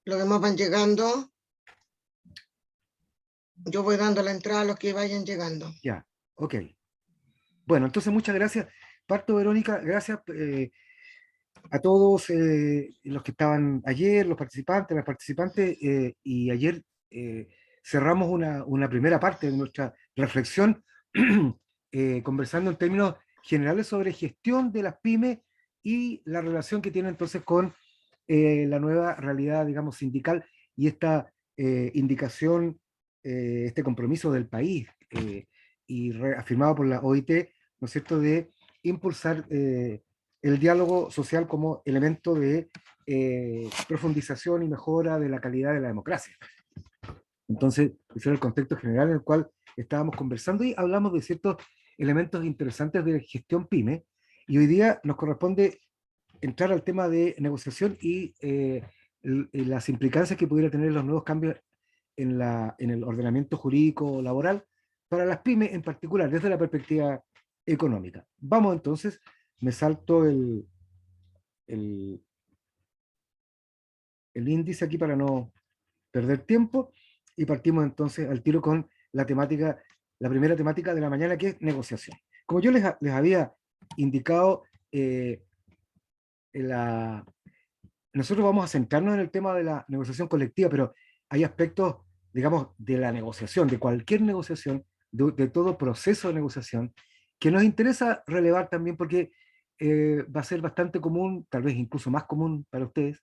Los demás van llegando. Yo voy dando la entrada a los que vayan llegando. Ya, ok. Bueno, entonces muchas gracias. Parto, Verónica, gracias a todos los que estaban ayer, los participantes, las participantes, y ayer cerramos una primera parte de nuestra reflexión conversando en términos generales sobre gestión de las pymes y la relación que tiene entonces con la nueva realidad, digamos, sindical y esta indicación, este compromiso del país y reafirmado por la OIT, ¿no es cierto?, de impulsar el diálogo social como elemento de profundización y mejora de la calidad de la democracia. Entonces, ese era el contexto general en el cual estábamos conversando y hablamos de ciertos elementos interesantes de gestión PYME, y hoy día nos corresponde entrar al tema de negociación y las implicancias que pudiera tener los nuevos cambios en el ordenamiento jurídico laboral para las pymes en particular, desde la perspectiva económica. Vamos entonces, me salto el, el índice aquí para no perder tiempo y partimos entonces al tiro con la temática, la primera temática de la mañana, que es negociación. Como yo les había indicado, la, nosotros vamos a centrarnos en el tema de la negociación colectiva, pero hay aspectos, digamos, de la negociación, de cualquier negociación, de todo proceso de negociación, que nos interesa relevar también porque va a ser bastante común, tal vez incluso más común para ustedes,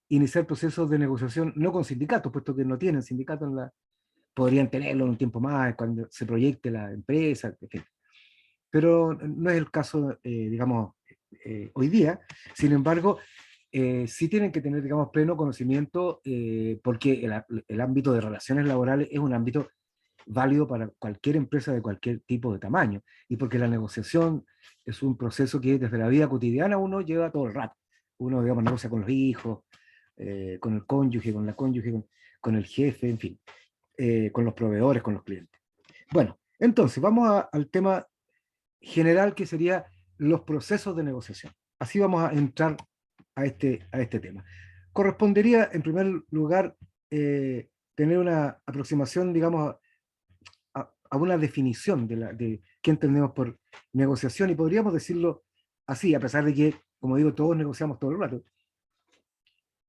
iniciar procesos de negociación no con sindicatos, puesto que no tienen sindicatos podrían tenerlo en un tiempo más, cuando se proyecte la empresa, en fin. Pero no es el caso, digamos, hoy día. Sin embargo, sí tienen que tener, digamos, pleno conocimiento, porque el ámbito de relaciones laborales es un ámbito válido para cualquier empresa de cualquier tipo de tamaño, y porque la negociación es un proceso que desde la vida cotidiana uno lleva todo el rato. Uno, digamos, negocia con los hijos, con el cónyuge, con la cónyuge, con el jefe, en fin, con los proveedores, con los clientes. Bueno, entonces vamos al tema general, que sería los procesos de negociación. Así vamos a entrar a este tema. Correspondería, en primer lugar, tener una aproximación, digamos, a una definición de qué entendemos por negociación, y podríamos decirlo así, a pesar de que, como digo, todos negociamos todo el rato.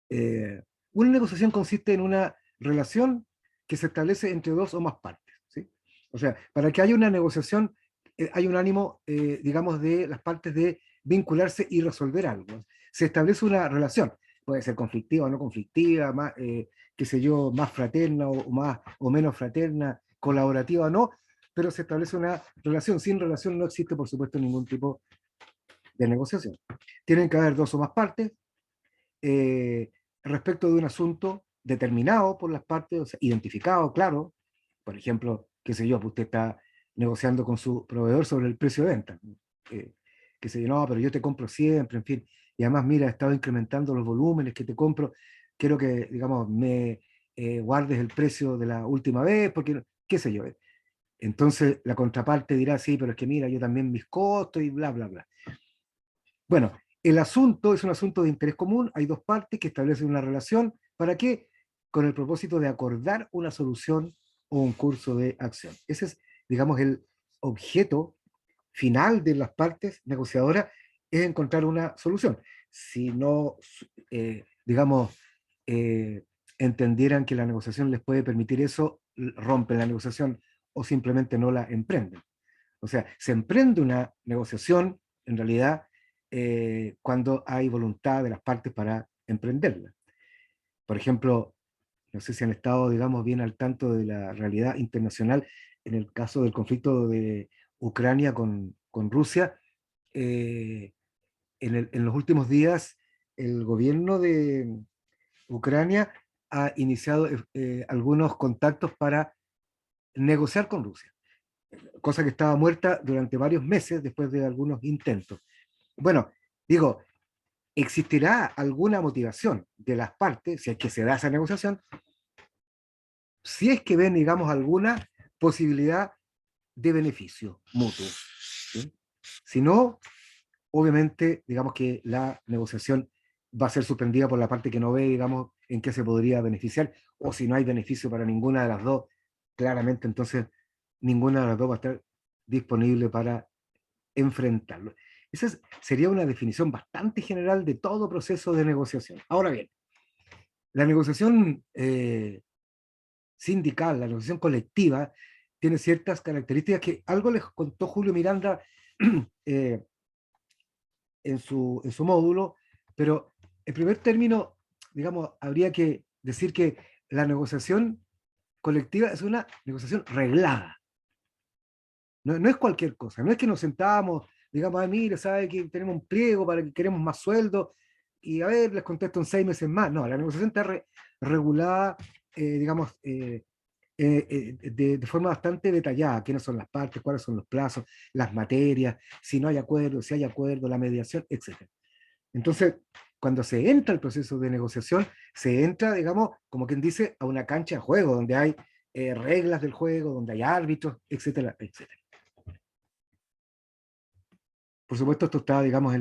Eh, una negociación consiste en una relación que se establece entre dos o más partes, ¿sí? O sea, para que haya una negociación, hay un ánimo, digamos, de las partes de vincularse y resolver algo. Se establece una relación, puede ser conflictiva o no conflictiva, más, qué sé yo, más fraterna más, o menos fraterna, colaborativa o no, pero se establece una relación. Sin relación no existe, por supuesto, ningún tipo de negociación. Tienen que haber dos o más partes, eh, respecto de un asunto determinado por las partes, o sea, identificado, claro. Por ejemplo, qué sé yo, pues usted está negociando con su proveedor sobre el precio de venta. Que se yo, no, pero yo te compro siempre, en fin. Y además, mira, he estado incrementando los volúmenes que te compro. Quiero que, digamos, me guardes el precio de la última vez, porque, qué sé yo. Entonces, la contraparte dirá, sí, pero es que mira, yo también mis costos y bla, bla, bla. Bueno, el asunto es un asunto de interés común, hay dos partes que establecen una relación. ¿Para qué? Con el propósito de acordar una solución o un curso de acción. Ese es, digamos, el objeto final de las partes negociadoras, es encontrar una solución. Si no, digamos, eh, entendieran que la negociación les puede permitir eso, rompen la negociación o simplemente no la emprenden. O sea, se emprende una negociación, en realidad, cuando hay voluntad de las partes para emprenderla. Por ejemplo, no sé si han estado, digamos, bien al tanto de la realidad internacional en el caso del conflicto de Ucrania con Rusia. eh, en los últimos días, el gobierno de Ucrania ha iniciado algunos contactos para negociar con Rusia, cosa que estaba muerta durante varios meses después de algunos intentos. Bueno, digo, ¿existirá alguna motivación de las partes, si es que se da esa negociación, si es que ven, digamos, alguna posibilidad de beneficio mutuo? ¿Sí? Si no, obviamente, digamos que la negociación va a ser suspendida por la parte que no ve, digamos, en qué se podría beneficiar, o si no hay beneficio para ninguna de las dos, claramente entonces ninguna de las dos va a estar disponible para enfrentarlo. Sería una definición bastante general de todo proceso de negociación. Ahora bien, la negociación sindical, la negociación colectiva, tiene ciertas características que algo les contó Julio Miranda eh, en su módulo, pero en primer término, digamos, habría que decir que la negociación colectiva es una negociación reglada. No es cualquier cosa, no es que nos sentamos, digamos, mire, sabe que tenemos un pliego para que queremos más sueldo, y a ver, les contesto en 6 meses más. No, la negociación está regulada, digamos, de forma bastante detallada, quiénes son las partes, cuáles son los plazos, las materias, si no hay acuerdo, si hay acuerdo, la mediación, etc. Entonces, cuando se entra al proceso de negociación, se entra, digamos, como quien dice, a una cancha de juego, donde hay reglas del juego, donde hay árbitros, etcétera, etcétera. Por supuesto, esto está, digamos,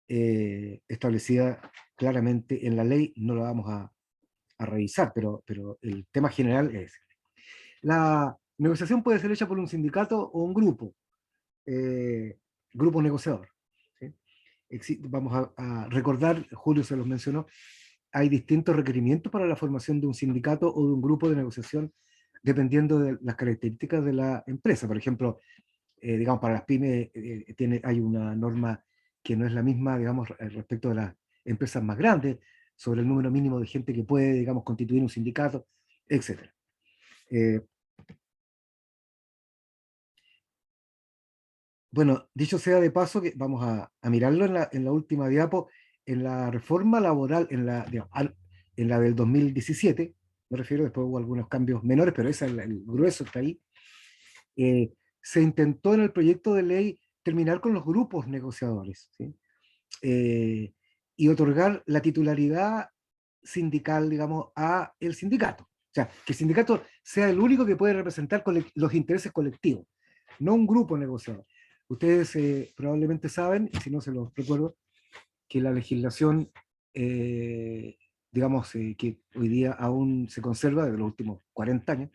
establecida claramente en la ley, no lo vamos a revisar, pero el tema general es: la negociación puede ser hecha por un sindicato o un grupo negociador. ¿Sí? Vamos a recordar, Julio se los mencionó, hay distintos requerimientos para la formación de un sindicato o de un grupo de negociación dependiendo de las características de la empresa. Por ejemplo, digamos, para las pymes hay una norma que no es la misma, digamos, respecto de las empresas más grandes, sobre el número mínimo de gente que puede, digamos, constituir un sindicato, etc. Bueno, dicho sea de paso, que vamos a mirarlo en la última diapo, en la reforma laboral, digamos, en la del 2017, me refiero, después hubo algunos cambios menores, pero el grueso está ahí. Se intentó en el proyecto de ley terminar con los grupos negociadores, ¿sí? Eh, y otorgar la titularidad sindical, digamos, a el sindicato. O sea, que el sindicato sea el único que puede representar los intereses colectivos, no un grupo negociador. Ustedes probablemente saben, y si no se los recuerdo, que la legislación, digamos, que hoy día aún se conserva desde los últimos 40 años,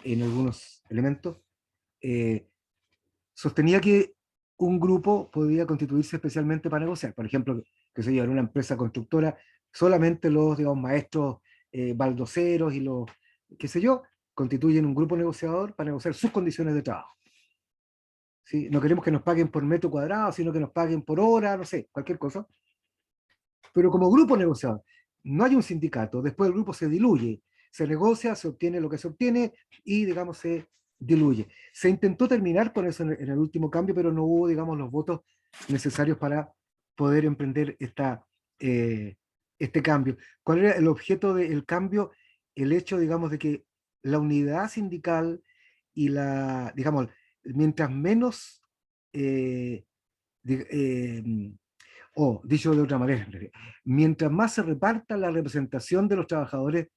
en algunos elementos, eh, sostenía que un grupo podía constituirse especialmente para negociar. Por ejemplo, que se en una empresa constructora, solamente los, digamos, maestros baldoceros y los, qué sé yo, constituyen un grupo negociador para negociar sus condiciones de trabajo. ¿Sí? No queremos que nos paguen por metro cuadrado, sino que nos paguen por hora, no sé, cualquier cosa. Pero como grupo negociador, no hay un sindicato, después el grupo se diluye, se negocia, se obtiene lo que se obtiene y, digamos, se diluye. Se intentó terminar con eso en el último cambio, pero no hubo, digamos, los votos necesarios para poder emprender este cambio. ¿Cuál era el objeto del cambio? El hecho, digamos, de que la unidad sindical y digamos, mientras menos eh, o, dicho de otra manera, mientras más se reparta la representación de los trabajadores,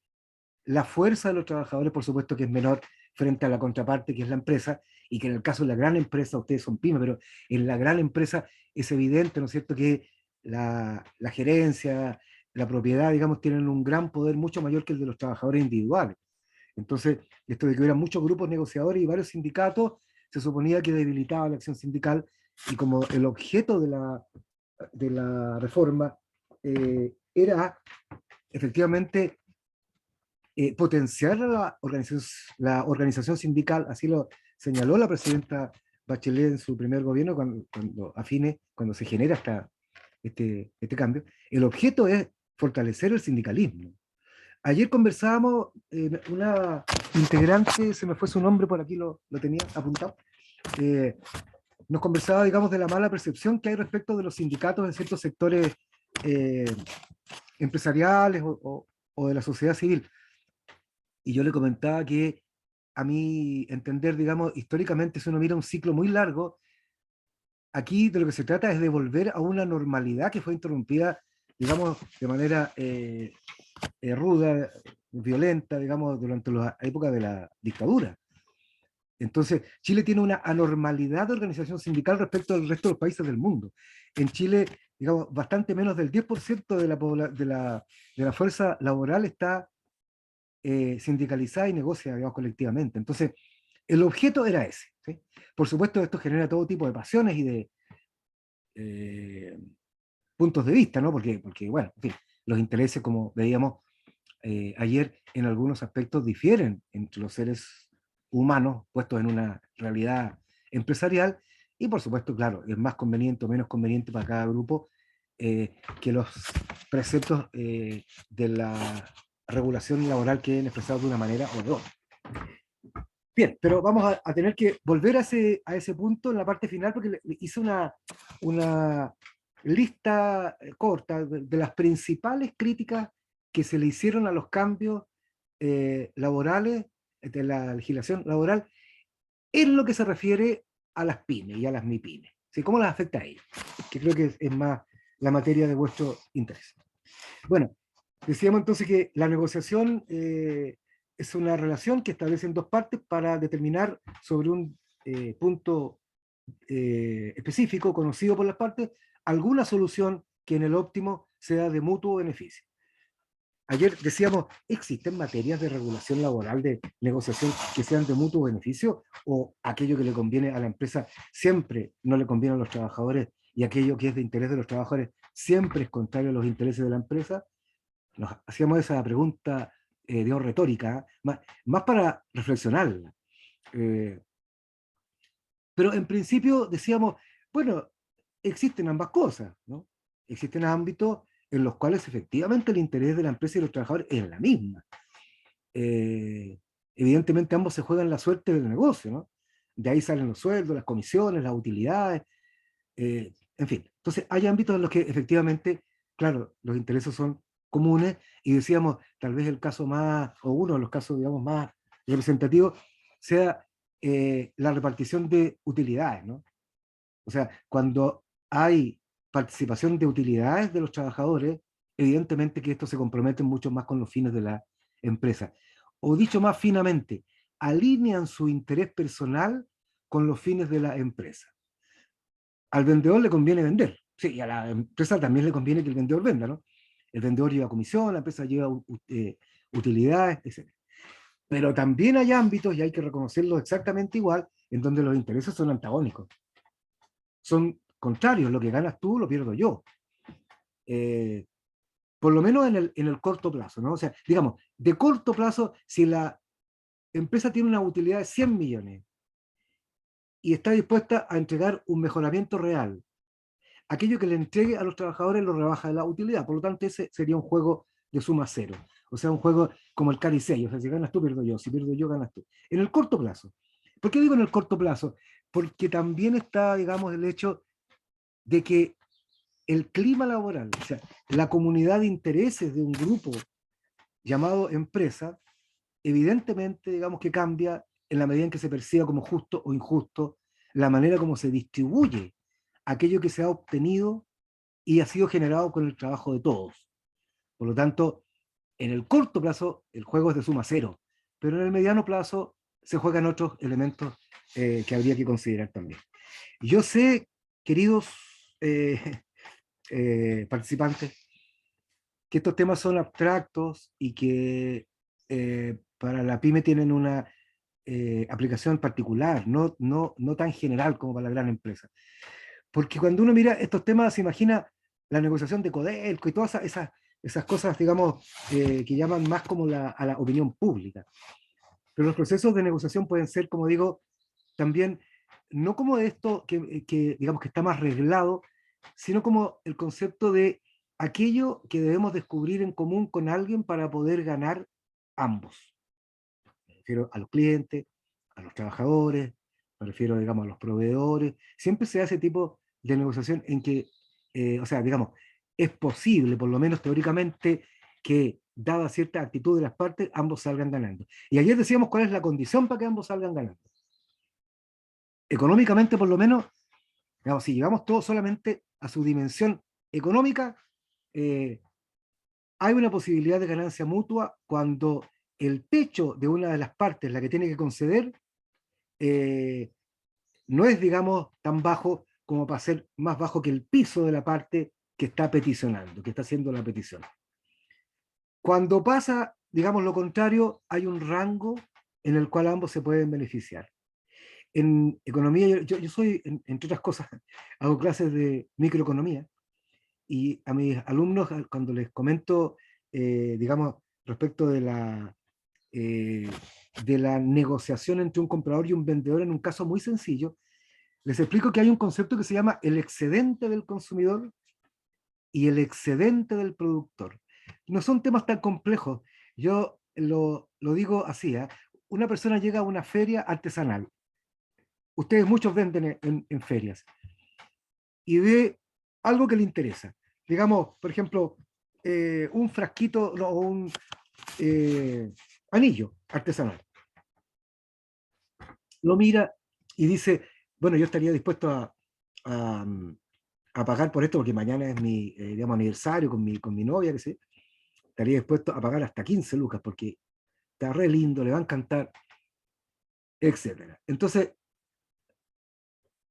la fuerza de los trabajadores, por supuesto, que es menor frente a la contraparte, que es la empresa, y que en el caso de la gran empresa, ustedes son pymes, pero en la gran empresa es evidente, ¿no es cierto?, que la gerencia, la propiedad, digamos, tienen un gran poder mucho mayor que el de los trabajadores individuales. Entonces, esto de que hubiera muchos grupos negociadores y varios sindicatos, se suponía que debilitaba la acción sindical, y como el objeto de la reforma era efectivamente potenciar la organización sindical, así lo señaló la presidenta Bachelet en su primer gobierno, cuando se genera este cambio. El objeto es fortalecer el sindicalismo. Ayer conversábamos, una integrante, se me fue su nombre, por aquí lo tenía apuntado, eh, nos conversaba, digamos, de la mala percepción que hay respecto de los sindicatos en ciertos sectores eh, empresariales o de la sociedad civil. Y yo le comentaba que, a mi entender, digamos, históricamente, si uno mira un ciclo muy largo, aquí de lo que se trata es de volver a una normalidad que fue interrumpida, digamos, de manera ruda, violenta, digamos, durante la época de la dictadura. Entonces, Chile tiene una anormalidad de organización sindical respecto al resto de los países del mundo. En Chile, digamos, bastante menos del 10% de la fuerza laboral está sindicalizada y negocia, digamos, colectivamente. Entonces, el objeto era ese, ¿sí? Por supuesto, esto genera todo tipo de pasiones y de eh, puntos de vista, ¿no? Porque, bueno, en fin, los intereses, como veíamos ayer, en algunos aspectos difieren entre los seres humanos puestos en una realidad empresarial, y por supuesto, claro, es más conveniente o menos conveniente para cada grupo que los preceptos de la regulación laboral queden expresados de una manera o de otra. Bien, pero vamos a tener que volver a ese punto en la parte final, porque hice una lista corta de las principales críticas que se le hicieron a los cambios laborales, de la legislación laboral, en lo que se refiere a las pymes y a las MIPYMES. ¿Sí? ¿Cómo las afecta a ellos? Que creo que es más la materia de vuestro interés. Bueno, decíamos entonces que la negociación es una relación que establecen dos partes para determinar sobre un punto específico, conocido por las partes, alguna solución que en el óptimo sea de mutuo beneficio. Ayer decíamos, ¿existen materias de regulación laboral, de negociación que sean de mutuo beneficio? ¿O aquello que le conviene a la empresa siempre no le conviene a los trabajadores y aquello que es de interés de los trabajadores siempre es contrario a los intereses de la empresa? Nos hacíamos esa pregunta, digamos, retórica, más para reflexionarla. Eh, pero en principio decíamos, bueno, existen ambas cosas, ¿no? Existen ámbitos en los cuales efectivamente el interés de la empresa y de los trabajadores es la misma. Eh, Evidentemente ambos se juegan la suerte del negocio, ¿no? De ahí salen los sueldos, las comisiones, las utilidades, en fin. Entonces hay ámbitos en los que efectivamente, claro, los intereses son comunes, y decíamos, tal vez el caso más, o uno de los casos, digamos, más representativos, sea la repartición de utilidades, ¿no? O sea, cuando hay participación de utilidades de los trabajadores, evidentemente que estos se comprometen mucho más con los fines de la empresa. O dicho más finamente, alinean su interés personal con los fines de la empresa. Al vendedor le conviene vender, sí, y a la empresa también le conviene que el vendedor venda, ¿no? El vendedor lleva comisión, la empresa lleva utilidades, etc. Pero también hay ámbitos, y hay que reconocerlo exactamente igual, en donde los intereses son antagónicos. Son contrarios, lo que ganas tú lo pierdo yo. Eh, por lo menos en el corto plazo, ¿no? O sea, digamos, de corto plazo, si la empresa tiene una utilidad de 100 millones y está dispuesta a entregar un mejoramiento real, aquello que le entregue a los trabajadores lo rebaja de la utilidad. Por lo tanto, ese sería un juego de suma cero. O sea, un juego como el caricel. O sea, si ganas tú, pierdo yo. Si pierdo yo, ganas tú. En el corto plazo. ¿Por qué digo en el corto plazo? Porque también está, digamos, el hecho de que el clima laboral, o sea, la comunidad de intereses de un grupo llamado empresa, evidentemente, digamos, que cambia en la medida en que se perciba como justo o injusto la manera como se distribuye aquello que se ha obtenido y ha sido generado con el trabajo de todos. Por lo tanto, en el corto plazo el juego es de suma cero, pero en el mediano plazo se juegan otros elementos que habría que considerar también. Yo sé, queridos participantes, que estos temas son abstractos y que para la pyme tienen una aplicación particular, no tan general como para la gran empresa. Porque cuando uno mira estos temas, se imagina la negociación de Codelco y todas esas cosas, digamos, que llaman más como a la opinión pública. Pero los procesos de negociación pueden ser, como digo, también, no como esto digamos que está más reglado, sino como el concepto de aquello que debemos descubrir en común con alguien para poder ganar ambos. Me refiero a los clientes, a los trabajadores, me refiero, digamos, a los proveedores. Siempre se hace tipo de negociación en que, o sea, digamos, es posible, por lo menos teóricamente, que dada cierta actitud de las partes, ambos salgan ganando. Y ayer decíamos cuál es la condición para que ambos salgan ganando. Económicamente, por lo menos, digamos, si llevamos todo solamente a su dimensión económica, eh, hay una posibilidad de ganancia mutua cuando el techo de una de las partes, la que tiene que conceder, no es, digamos, tan bajo como para ser más bajo que el piso de la parte que está peticionando, que está haciendo la petición. Cuando pasa, digamos, lo contrario, hay un rango en el cual ambos se pueden beneficiar. En economía, yo soy, entre otras cosas, hago clases de microeconomía, y a mis alumnos, cuando les comento, digamos, respecto de la negociación entre un comprador y un vendedor en un caso muy sencillo, les explico que hay un concepto que se llama el excedente del consumidor y el excedente del productor. No son temas tan complejos. Yo lo digo así, ¿eh? Una persona llega a una feria artesanal. Ustedes muchos venden en ferias y ve algo que le interesa. Digamos, por ejemplo, un frasquito no, o un anillo artesanal. Lo mira y dice, bueno, yo estaría dispuesto a, a pagar por esto porque mañana es mi digamos, aniversario con mi novia, que sé, estaría dispuesto a pagar hasta 15 lucas porque está re lindo, le va a encantar, etcétera. Entonces,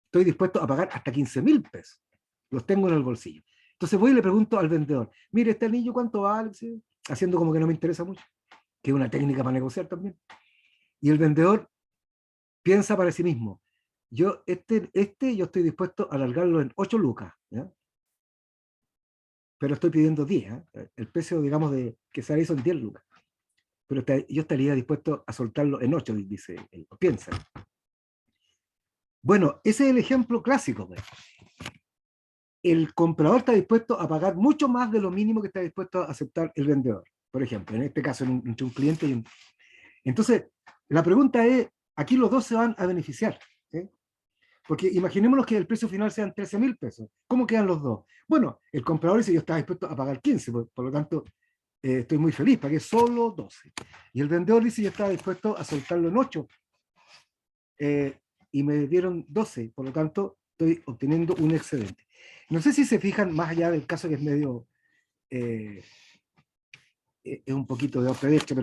estoy dispuesto a pagar hasta 15.000 pesos. Los tengo en el bolsillo. Entonces voy y le pregunto al vendedor, mire, este anillo, ¿cuánto vale? ¿Sí? Haciendo como que no me interesa mucho, que es una técnica para negociar también. Y el vendedor piensa para sí mismo, yo yo estoy dispuesto a alargarlo en 8 lucas, ¿ya? Pero estoy pidiendo 10, ¿eh? El precio, digamos, de que se hizo en 10 lucas. Pero yo estaría dispuesto a soltarlo en 8, dice él, piensa. Bueno, ese es el ejemplo clásico. Pues. El comprador está dispuesto a pagar mucho más de lo mínimo que está dispuesto a aceptar el vendedor. Por ejemplo, en este caso, entre un cliente y un... Entonces, la pregunta es, aquí los dos se van a beneficiar. ¿Sí? Porque imaginémonos que el precio final sean 13.000 pesos. ¿Cómo quedan los dos? Bueno, el comprador dice, yo estaba dispuesto a pagar 15, por lo tanto, estoy muy feliz, pagué solo 12. Y el vendedor dice, yo estaba dispuesto a soltarlo en 8. Y me dieron 12, por lo tanto, estoy obteniendo un excedente. No sé si se fijan, más allá del caso que es medio, eh, es un poquito de opedecho,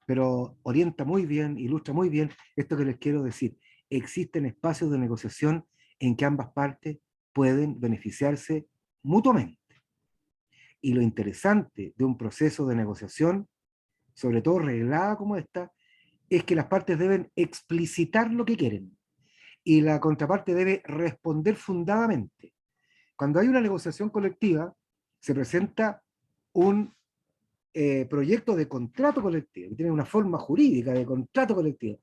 pero orienta muy bien, ilustra muy bien esto que les quiero decir. Existen espacios de negociación en que ambas partes pueden beneficiarse mutuamente. Y lo interesante de un proceso de negociación, sobre todo reglada como esta, es que las partes deben explicitar lo que quieren y la contraparte debe responder fundadamente. Cuando hay una negociación colectiva, se presenta un proyecto de contrato colectivo, que tiene una forma jurídica de contrato colectivo.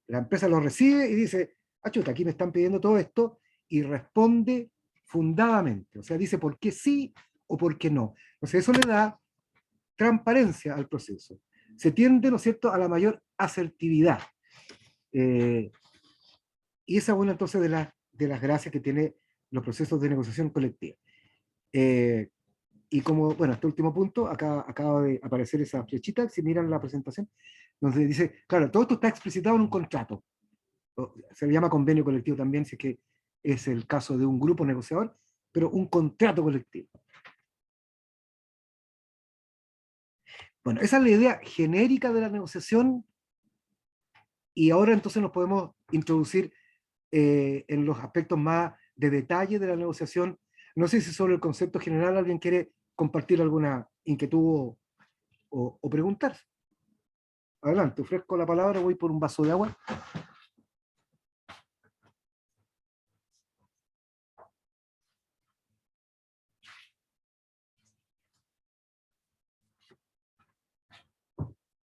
La empresa lo recibe y dice, ah, chuta, aquí me están pidiendo todo esto, y responde fundadamente, o sea, dice por qué sí o por qué no. Entonces eso le da transparencia al proceso. Se tiende, ¿no es cierto?, a la mayor asertividad. Y esa es una entonces de las gracias que tiene los procesos de negociación colectiva. Y como, bueno, este último punto, acá acaba de aparecer esa flechita, si miran la presentación, donde dice, claro, todo esto está explicitado en un contrato. Se le llama convenio colectivo también, si es que es el caso de un grupo negociador, pero un contrato colectivo. Bueno, esa es la idea genérica de la negociación y ahora entonces nos podemos introducir en los aspectos más de detalle de la negociación. No sé si sobre el concepto general alguien quiere compartir alguna inquietud o preguntar. Adelante, ofrezco la palabra, voy por un vaso de agua.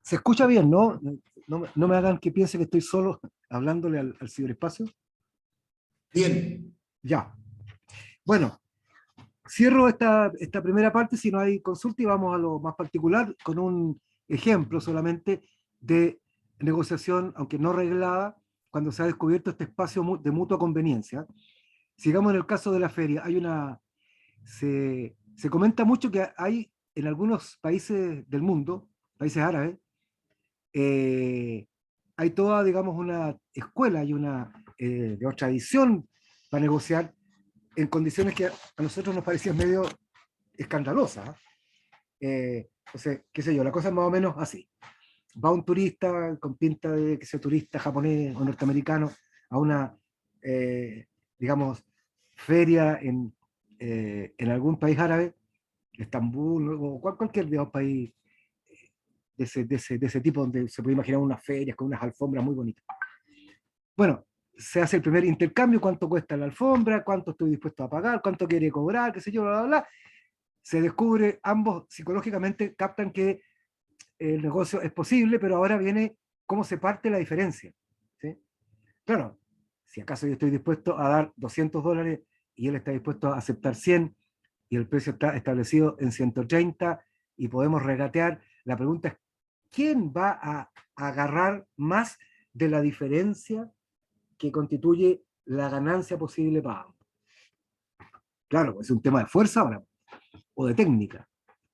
Se escucha bien, ¿no? No me hagan que piense que estoy solo hablándole al ciberespacio. Bien. Ya. Bueno, cierro esta primera parte si no hay consulta y vamos a lo más particular con un ejemplo solamente de negociación, aunque no reglada, cuando se ha descubierto este espacio de mutua conveniencia. Sigamos en el caso de la feria. Se comenta mucho que hay en algunos países del mundo, países árabes, eh, hay toda, digamos, una escuela y una digamos, tradición para negociar en condiciones que a nosotros nos parecían medio escandalosas. Entonces, qué sé yo, la cosa es más o menos así. Va un turista con pinta de que sea turista japonés o norteamericano a una, digamos, feria en algún país árabe, Estambul o cualquier digamos, país de ese tipo, donde se puede imaginar unas ferias con unas alfombras muy bonitas. Bueno, se hace el primer intercambio, cuánto cuesta la alfombra, cuánto estoy dispuesto a pagar, cuánto quiere cobrar, qué sé yo, bla, bla, bla. Se descubre, ambos psicológicamente captan que el negocio es posible, pero ahora viene cómo se parte la diferencia. ¿Sí? Claro, si acaso yo estoy dispuesto a dar $200 y él está dispuesto a aceptar 100 y el precio está establecido en 130 y podemos regatear, la pregunta es, ¿quién va a agarrar más de la diferencia que constituye la ganancia posible para ambos? Claro, es un tema de fuerza ahora, o de técnica,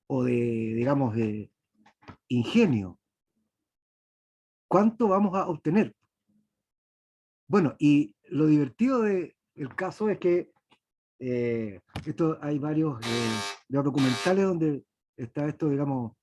o de, digamos, de ingenio. ¿Cuánto vamos a obtener? Bueno, y lo divertido del caso es que esto hay varios de los documentales donde está esto, digamos,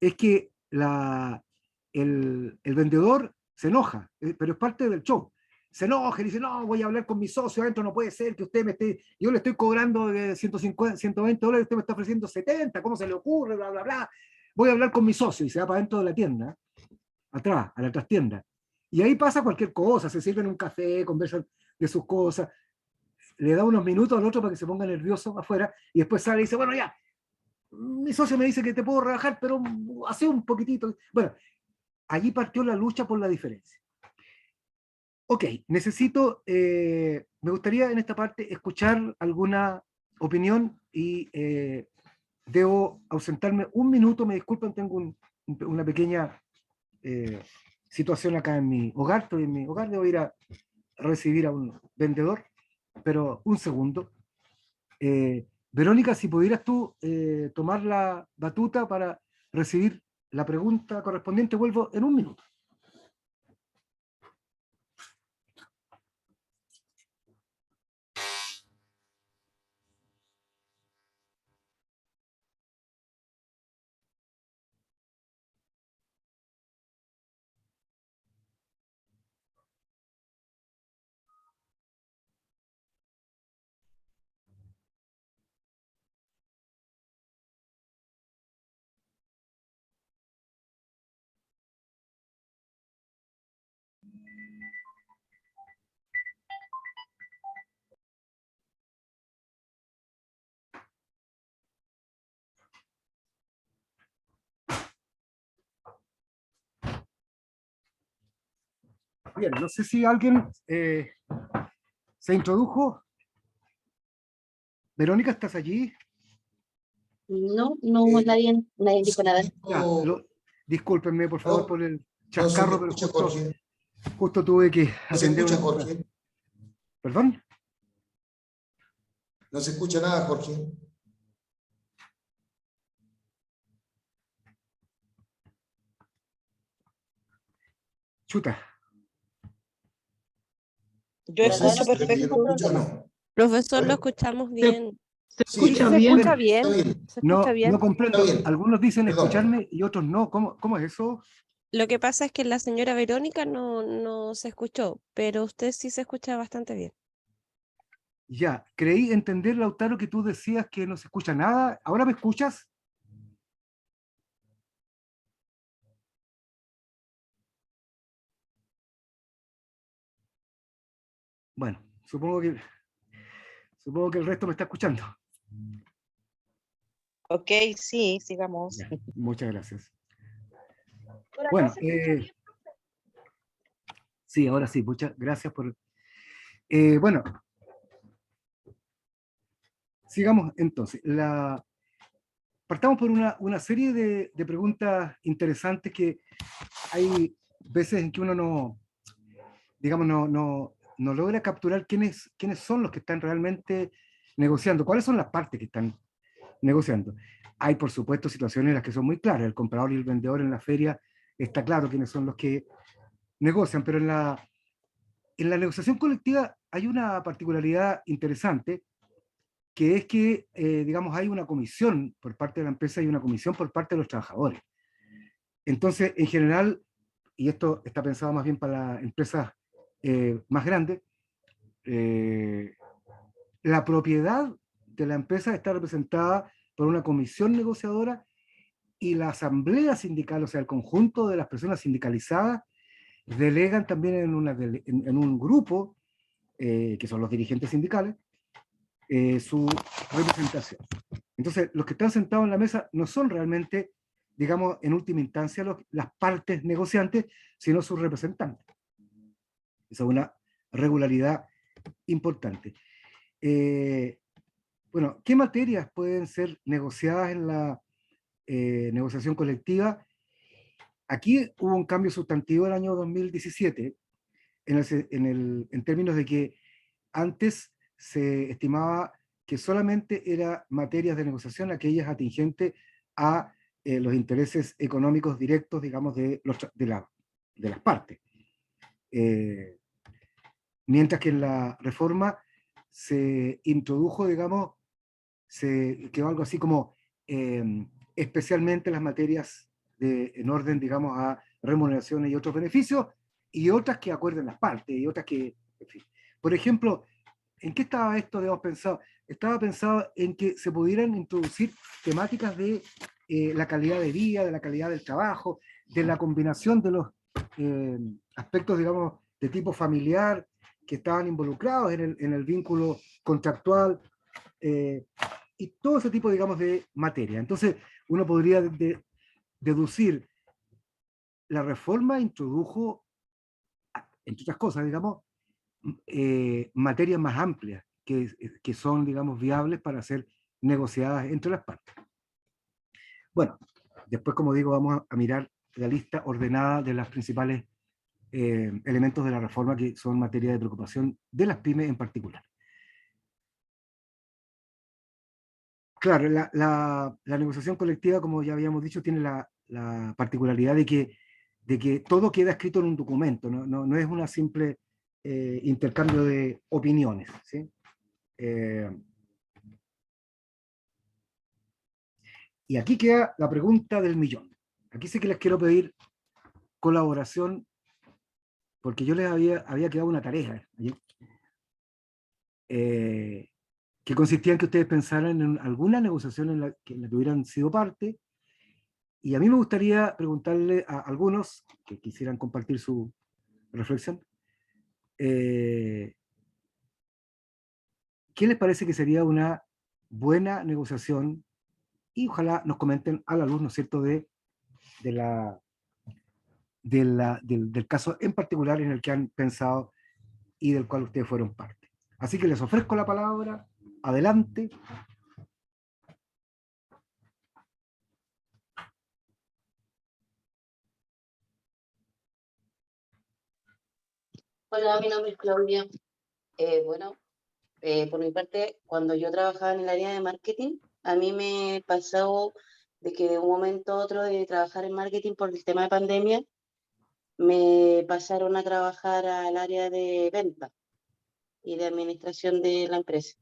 es que el vendedor se enoja, pero es parte del show. Se enoja y dice, no, voy a hablar con mi socio adentro, no puede ser que usted me esté, yo le estoy cobrando $150, $120, usted me está ofreciendo 70, ¿cómo se le ocurre? Bla, bla, bla. Voy a hablar con mi socio y se va para adentro de la tienda, atrás, a la trastienda. Y ahí pasa cualquier cosa, se sirven un café, conversan de sus cosas, le da unos minutos al otro para que se ponga nervioso afuera, y después sale y dice, bueno, ya, mi socio me dice que te puedo rebajar, pero hace un poquitito. Bueno, allí partió la lucha por la diferencia. Ok, necesito, me gustaría en esta parte escuchar alguna opinión y debo ausentarme un minuto, me disculpen, tengo una pequeña situación acá en mi hogar, estoy en mi hogar, debo ir a recibir a un vendedor, pero un segundo. Verónica, si pudieras tú tomar la batuta para recibir la pregunta correspondiente, vuelvo en un minuto. Bien, no sé si alguien se introdujo. Verónica, ¿estás allí? No, no hubo nadie dijo nada. Ya, discúlpenme por favor No, por el no se chascarro, te pero escucha, Jorge. justo tuve que No se atender escucha, una cosa. Jorge. ¿Perdón? No se escucha nada, Jorge. Chuta. Yo No sé escucho si será que yo perfecto. lo escucho o no. Profesor, A lo ver. escuchamos ¿Se, bien. se Sí, escucha ¿Se bien? escucha bien? está bien. ¿Se escucha No bien? comprendo. Está bien. Algunos dicen Perdón. escucharme y otros no. ¿Cómo es eso? Lo que pasa es que la señora Verónica no se escuchó, pero usted sí se escucha bastante bien. Ya, creí entender, Lautaro, que tú decías que no se escucha nada. ¿Ahora me escuchas? Bueno, supongo que el resto me está escuchando. Ok, sí, sigamos. Ya, muchas gracias. Por acá Bueno, se escucha bien. sí, ahora sí, muchas gracias por... bueno, sigamos entonces. Partamos por una serie de preguntas interesantes que hay veces en que uno no, digamos, no logra capturar quiénes son los que están realmente negociando, cuáles son las partes que están negociando. Hay, por supuesto, situaciones en las que son muy claras. El comprador y el vendedor en la feria está claro quiénes son los que negocian, pero en la negociación colectiva hay una particularidad interesante, que es que, digamos, hay una comisión por parte de la empresa y una comisión por parte de los trabajadores. Entonces, en general, y esto está pensado más bien para las empresas más grande, la propiedad de la empresa está representada por una comisión negociadora y la asamblea sindical, o sea, el conjunto de las personas sindicalizadas, delegan también en un grupo, que son los dirigentes sindicales, su representación. Entonces, los que están sentados en la mesa no son realmente, digamos, en última instancia, las partes negociantes, sino sus representantes. Esa es una regularidad importante. Bueno, ¿qué materias pueden ser negociadas en la negociación colectiva? Aquí hubo un cambio sustantivo en el año 2017, en términos de que antes se estimaba que solamente eran materias de negociación aquellas atingentes a los intereses económicos directos, digamos, de las partes. Mientras que en la reforma se introdujo, digamos, se quedó algo así como especialmente las materias en orden, digamos, a remuneraciones y otros beneficios, y otras que acuerden las partes, y otras que, en fin. Por ejemplo, ¿en qué estaba esto, digamos, pensado? Estaba pensado en que se pudieran introducir temáticas de la calidad de vida, de la calidad del trabajo, de la combinación de los aspectos, digamos, de tipo familiar que estaban involucrados en el vínculo contractual, y todo ese tipo, digamos, de materia. Entonces, uno podría deducir, la reforma introdujo, entre otras cosas, digamos, materias más amplias que son, digamos, viables para ser negociadas entre las partes. Bueno, después, como digo, vamos a mirar la lista ordenada de los principales elementos de la reforma que son materia de preocupación de las pymes en particular. Claro, la negociación colectiva, como ya habíamos dicho, tiene la particularidad de que todo queda escrito en un documento, no es una simple intercambio de opiniones, ¿sí? Y aquí queda la pregunta del millón. Aquí sí que les quiero pedir colaboración, porque yo les había quedado una tarea allí, que consistía en que ustedes pensaran en alguna negociación en la que hubieran sido parte, y a mí me gustaría preguntarle a algunos que quisieran compartir su reflexión, ¿qué les parece que sería una buena negociación? Y ojalá nos comenten a la luz, ¿no es cierto?, del caso en particular en el que han pensado y del cual ustedes fueron parte. Así que les ofrezco la palabra. Adelante. Hola, mi nombre es Claudia. Bueno, por mi parte, cuando yo trabajaba en el área de marketing, a mí me pasó de que de un momento a otro de trabajar en marketing por el tema de pandemia, me pasaron a trabajar al área de venta y de administración de la empresa.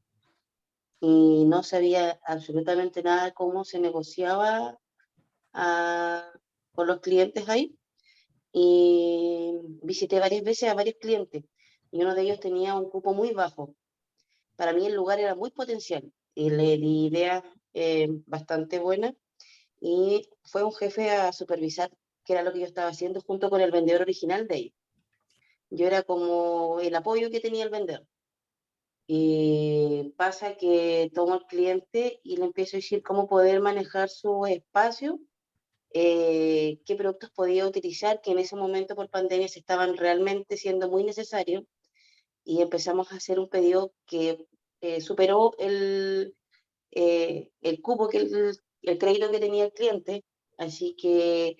Y no sabía absolutamente nada cómo se negociaba con los clientes ahí. Y visité varias veces a varios clientes y uno de ellos tenía un cupo muy bajo. Para mí el lugar era muy potencial y le di ideas bastante buenas y fue un jefe a supervisar qué era lo que yo estaba haciendo junto con el vendedor original de ellos. Yo era como el apoyo que tenía el vendedor. Y pasa que tomo al cliente y le empiezo a decir cómo poder manejar su espacio, qué productos podía utilizar, que en ese momento por pandemia se estaban realmente siendo muy necesarios, y empezamos a hacer un pedido que superó el cupo, el crédito que tenía el cliente, así que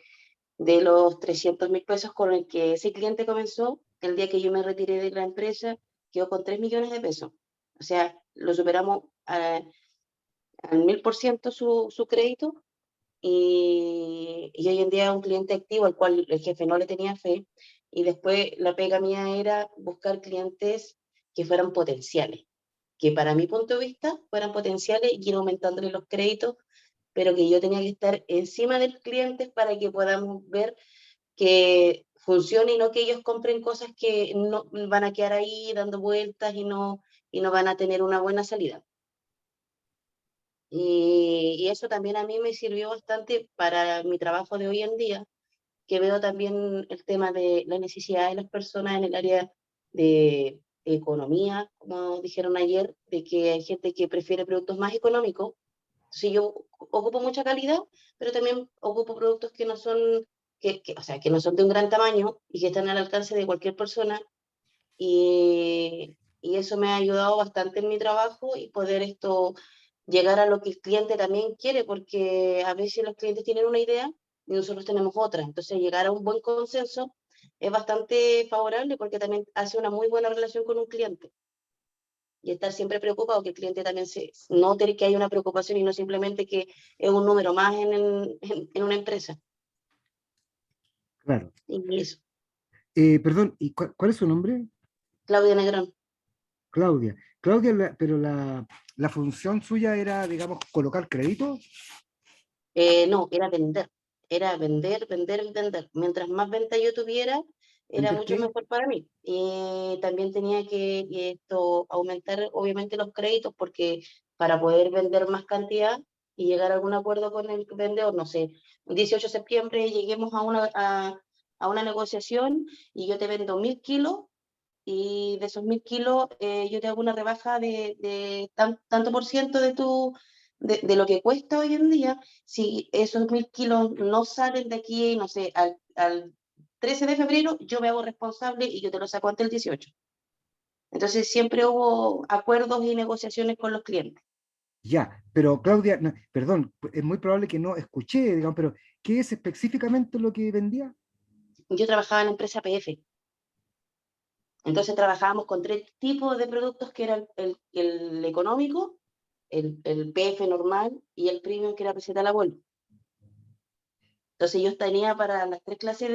de los 300.000 pesos con el que ese cliente comenzó, el día que yo me retiré de la empresa, quedó con 3 millones de pesos. O sea, lo superamos al 1000% su crédito, y hoy en día es un cliente activo al cual el jefe no le tenía fe, y después la pega mía era buscar clientes que fueran potenciales, que para mi punto de vista fueran potenciales y ir aumentándole los créditos, pero que yo tenía que estar encima de los clientes para que podamos ver que funcione y no que ellos compren cosas que no van a quedar ahí dando vueltas y no van a tener una buena salida. Y eso también a mí me sirvió bastante para mi trabajo de hoy en día, que veo también el tema de la necesidad de las personas en el área de economía, como dijeron ayer, de que hay gente que prefiere productos más económicos. Entonces yo ocupo mucha calidad, pero también ocupo productos que no son, o sea, que no son de un gran tamaño y que están al alcance de cualquier persona. Y eso me ha ayudado bastante en mi trabajo y poder llegar a lo que el cliente también quiere, porque a veces los clientes tienen una idea y nosotros tenemos otra. Entonces, llegar a un buen consenso es bastante favorable porque también hace una muy buena relación con un cliente. Y estar siempre preocupado, que el cliente también se note que hay una preocupación y no simplemente que es un número más en una empresa. Claro. Y eso. Perdón, ¿y cuál es su nombre? Claudia Negrón. Claudia. Claudia, pero la función suya era, digamos, colocar crédito. No, era vender. Era vender, vender, vender. Mientras más venta yo tuviera, era ¿Vender mucho qué? mejor para mí. Y también tenía que aumentar, obviamente, los créditos, porque para poder vender más cantidad y llegar a algún acuerdo con el vendedor, no sé, el 18 de septiembre lleguemos a una negociación y yo te vendo 1000 kilos y de esos 1000 kilos yo te hago una rebaja de tanto por ciento de lo que cuesta hoy en día. Si esos 1000 kilos no salen de aquí, no sé, al 13 de febrero, yo me hago responsable y yo te lo saco antes del 18. Entonces siempre hubo acuerdos y negociaciones con los clientes. Ya, pero Claudia, perdón, es muy probable que no escuché, digamos, pero ¿qué es específicamente lo que vendía? Yo trabajaba en la empresa PF. Entonces trabajábamos con 3 tipos de productos, que era el económico, el PF normal y el premium, que era receta al abuelo. Entonces yo tenía para las 3 clases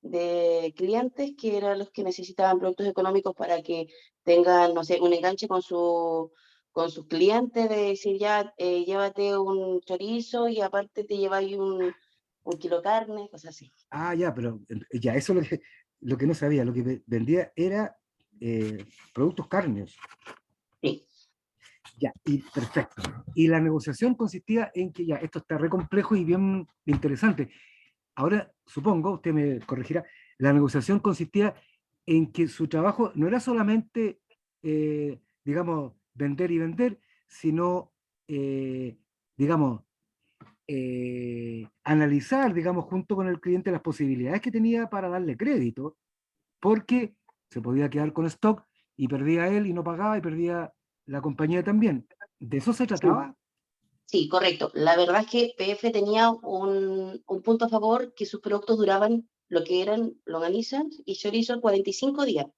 de clientes, que eran los que necesitaban productos económicos para que tengan, no sé, un enganche con sus clientes, de decir, ya, llévate un chorizo y aparte te lleváis un kilo de carne, cosas así. Ah, ya, pero ya, eso es lo que no sabía, lo que vendía era productos cárneos. Sí. Ya, y perfecto. Y la negociación consistía en que ya, esto está re complejo y bien interesante. Ahora, supongo, usted me corregirá, la negociación consistía en que su trabajo no era solamente, digamos, vender y vender, sino, digamos, analizar, digamos, junto con el cliente las posibilidades que tenía para darle crédito, porque se podía quedar con stock y perdía él y no pagaba y perdía la compañía también. ¿De eso se Sí. trataba? Sí, correcto. La verdad es que PF tenía un punto a favor, que sus productos duraban lo que eran longanizas y chorizo 45 días. Ya,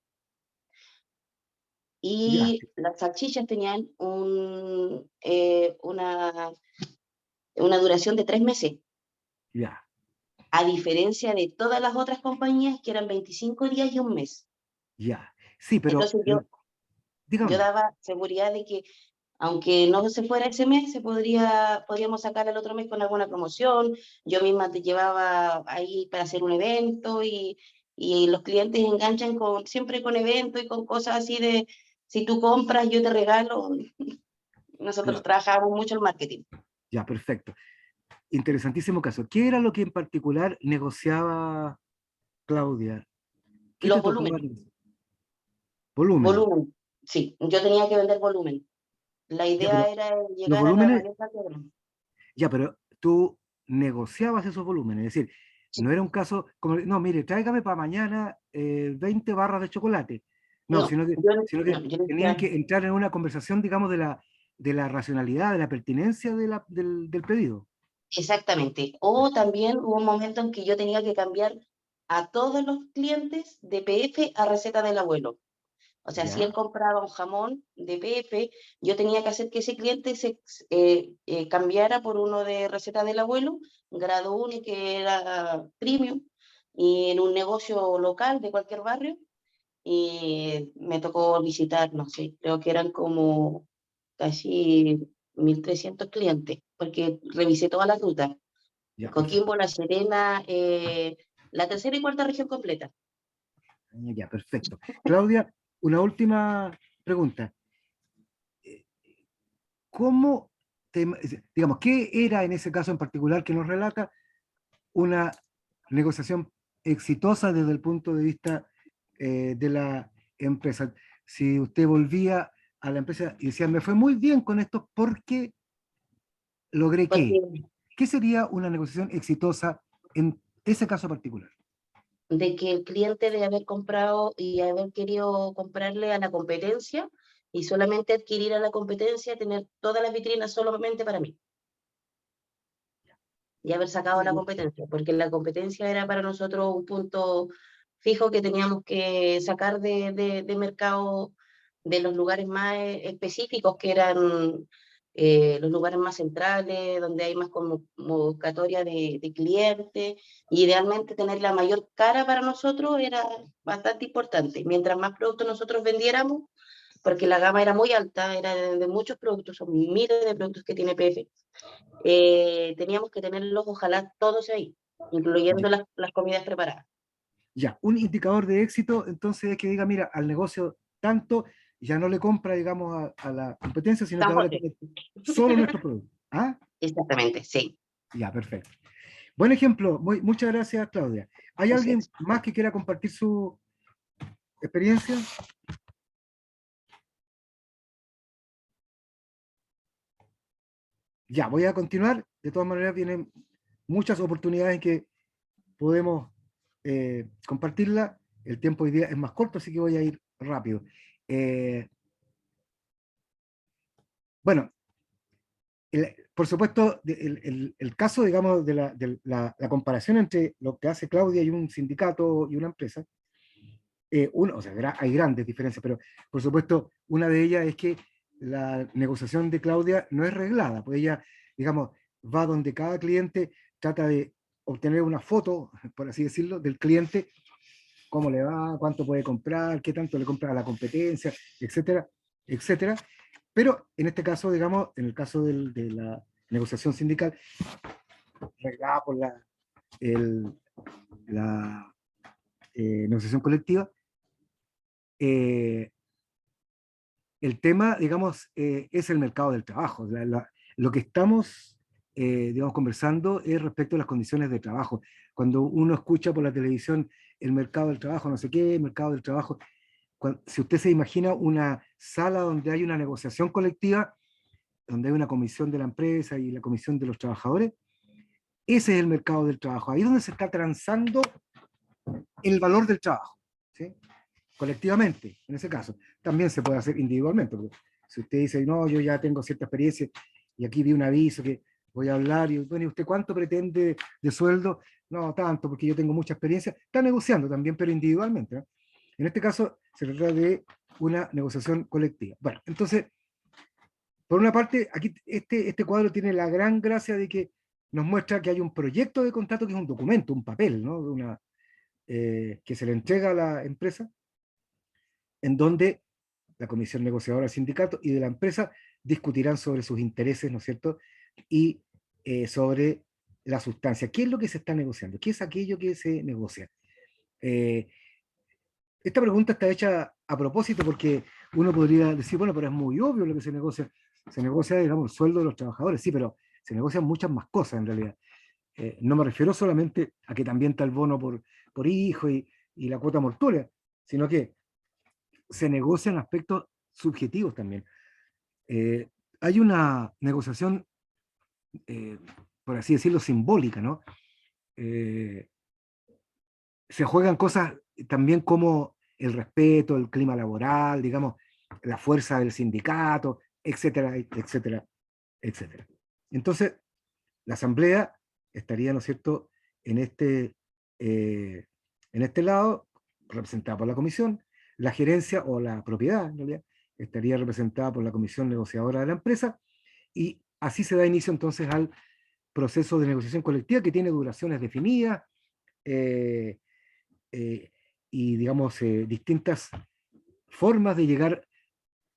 Y las salchichas tenían una duración de 3 meses, ya, a diferencia de todas las otras compañías, que eran 25 días y un mes. ya. Sí, pero Entonces yo dígame. daba seguridad de que, aunque no se fuera ese mes, podríamos sacar el otro mes con alguna promoción. Yo misma te llevaba ahí para hacer un evento, y los clientes enganchan siempre con eventos y con cosas así de, si tú compras, yo te regalo. Nosotros Claro, trabajamos mucho el marketing. ya, perfecto. Interesantísimo caso. ¿Qué era lo que en particular negociaba Claudia? ¿Qué Los te tocó? volúmenes, Volumen. volumen, sí, yo tenía que vender volumen. La Ya, idea pero era los llegar a la volúmenes, mayor cantidad de volumen. ya, pero tú negociabas esos volúmenes. Es decir, no era un caso como, no, mire, tráigame para mañana 20 barras de chocolate. No, No, sino no, que yo tenían decía, que entrar en una conversación, digamos, de la racionalidad, de la pertinencia del pedido. exactamente. O también hubo un momento en que yo tenía que cambiar a todos los clientes de PF a receta del abuelo. O sea, si él ¿Ya? compraba un jamón de PF, yo tenía que hacer que ese cliente se cambiara por uno de receta del abuelo, grado 1, que era premium, y en un negocio local de cualquier barrio. Y me tocó visitar, no sé, creo que eran como casi 1300 clientes, porque revisé toda la ruta. Ya, perfecto. Coquimbo, La Serena, la tercera y cuarta región completa. Ya, perfecto. Claudia, una última pregunta. ¿Cómo, digamos, qué era en ese caso en particular que nos relata una negociación exitosa desde el punto de vista de la empresa? Si usted volvía a la empresa y decía, me fue muy bien con esto porque logré Porque ¿qué sería una negociación exitosa en ese caso particular? de que el cliente de haber comprado y haber querido comprarle a la competencia y solamente adquirir a la competencia, tener todas las vitrinas solamente para mí. Y haber sacado a la competencia, porque la competencia era para nosotros un punto fijo que teníamos que sacar de mercado de los lugares más específicos, que eran los lugares más centrales, donde hay más convocatoria de clientes, y idealmente tener la mayor cara para nosotros era bastante importante. Mientras más productos nosotros vendiéramos, porque la gama era muy alta, era de muchos productos, son miles de productos que tiene PF, teníamos que tenerlos ojalá todos ahí, incluyendo las comidas preparadas. Ya, un indicador de éxito entonces es que diga, mira, al negocio tanto, ya no le compra, digamos, a la competencia, sino que ahora tiene solo nuestro producto. ¿Ah? Exactamente, sí. Ya, perfecto. Buen ejemplo, muchas gracias, Claudia. ¿Hay alguien más que quiera compartir su experiencia? Ya, voy a continuar. De todas maneras, vienen muchas oportunidades en que podemos compartirla. El tiempo hoy día es más corto, así que voy a ir rápido. Bueno, por supuesto, el caso, digamos, de la comparación entre lo que hace Claudia y un sindicato y una empresa, o sea, hay grandes diferencias, pero por supuesto, una de ellas es que la negociación de Claudia no es reglada, pues ella, digamos, va donde cada cliente trata de obtener una foto, por así decirlo, del cliente, cómo le va, cuánto puede comprar, qué tanto le compra a la competencia, etcétera, etcétera. Pero en este caso, digamos, en el caso de la negociación sindical, reglada por la negociación colectiva, el tema, digamos, es el mercado del trabajo. Lo que estamos, digamos, conversando es respecto a las condiciones de trabajo. Cuando uno escucha por la televisión el mercado del trabajo, no sé qué, mercado del trabajo, si usted se imagina una sala donde hay una negociación colectiva, donde hay una comisión de la empresa y la comisión de los trabajadores, ese es el mercado del trabajo. Ahí es donde se está transando el valor del trabajo, ¿sí? Colectivamente, en ese caso. También se puede hacer individualmente, porque si usted dice, no, yo ya tengo cierta experiencia y aquí vi un aviso que voy a hablar, y bueno, ¿y usted cuánto pretende de sueldo? No, tanto, porque yo tengo mucha experiencia. Está negociando también, pero individualmente, ¿no? En este caso, se trata de una negociación colectiva. Bueno, entonces, por una parte, aquí este cuadro tiene la gran gracia de que nos muestra que hay un proyecto de contrato que es un documento, un papel, ¿no? Que se le entrega a la empresa, en donde la comisión negociadora del sindicato y de la empresa discutirán sobre sus intereses, ¿no es cierto? Y sobre la sustancia. ¿Qué es lo que se está negociando? ¿Qué es aquello que se negocia? Esta pregunta está hecha a propósito porque uno podría decir, bueno, pero es muy obvio lo que se negocia. Se negocia, digamos, el sueldo de los trabajadores, sí, pero se negocian muchas más cosas en realidad. No me refiero solamente a que también está el bono por hijo y la cuota mortuoria, sino que se negocian aspectos subjetivos también. Hay una negociación, por así decirlo, simbólica, ¿no? Se juegan cosas también como el respeto, el clima laboral, digamos, la fuerza del sindicato, etcétera, etcétera, etcétera. Entonces, la asamblea estaría, ¿no es cierto?, en este lado, representada por la comisión, la gerencia o la propiedad, en realidad, estaría representada por la comisión negociadora de la empresa, y así se da inicio entonces al proceso de negociación colectiva que tiene duraciones definidas, y digamos distintas formas de llegar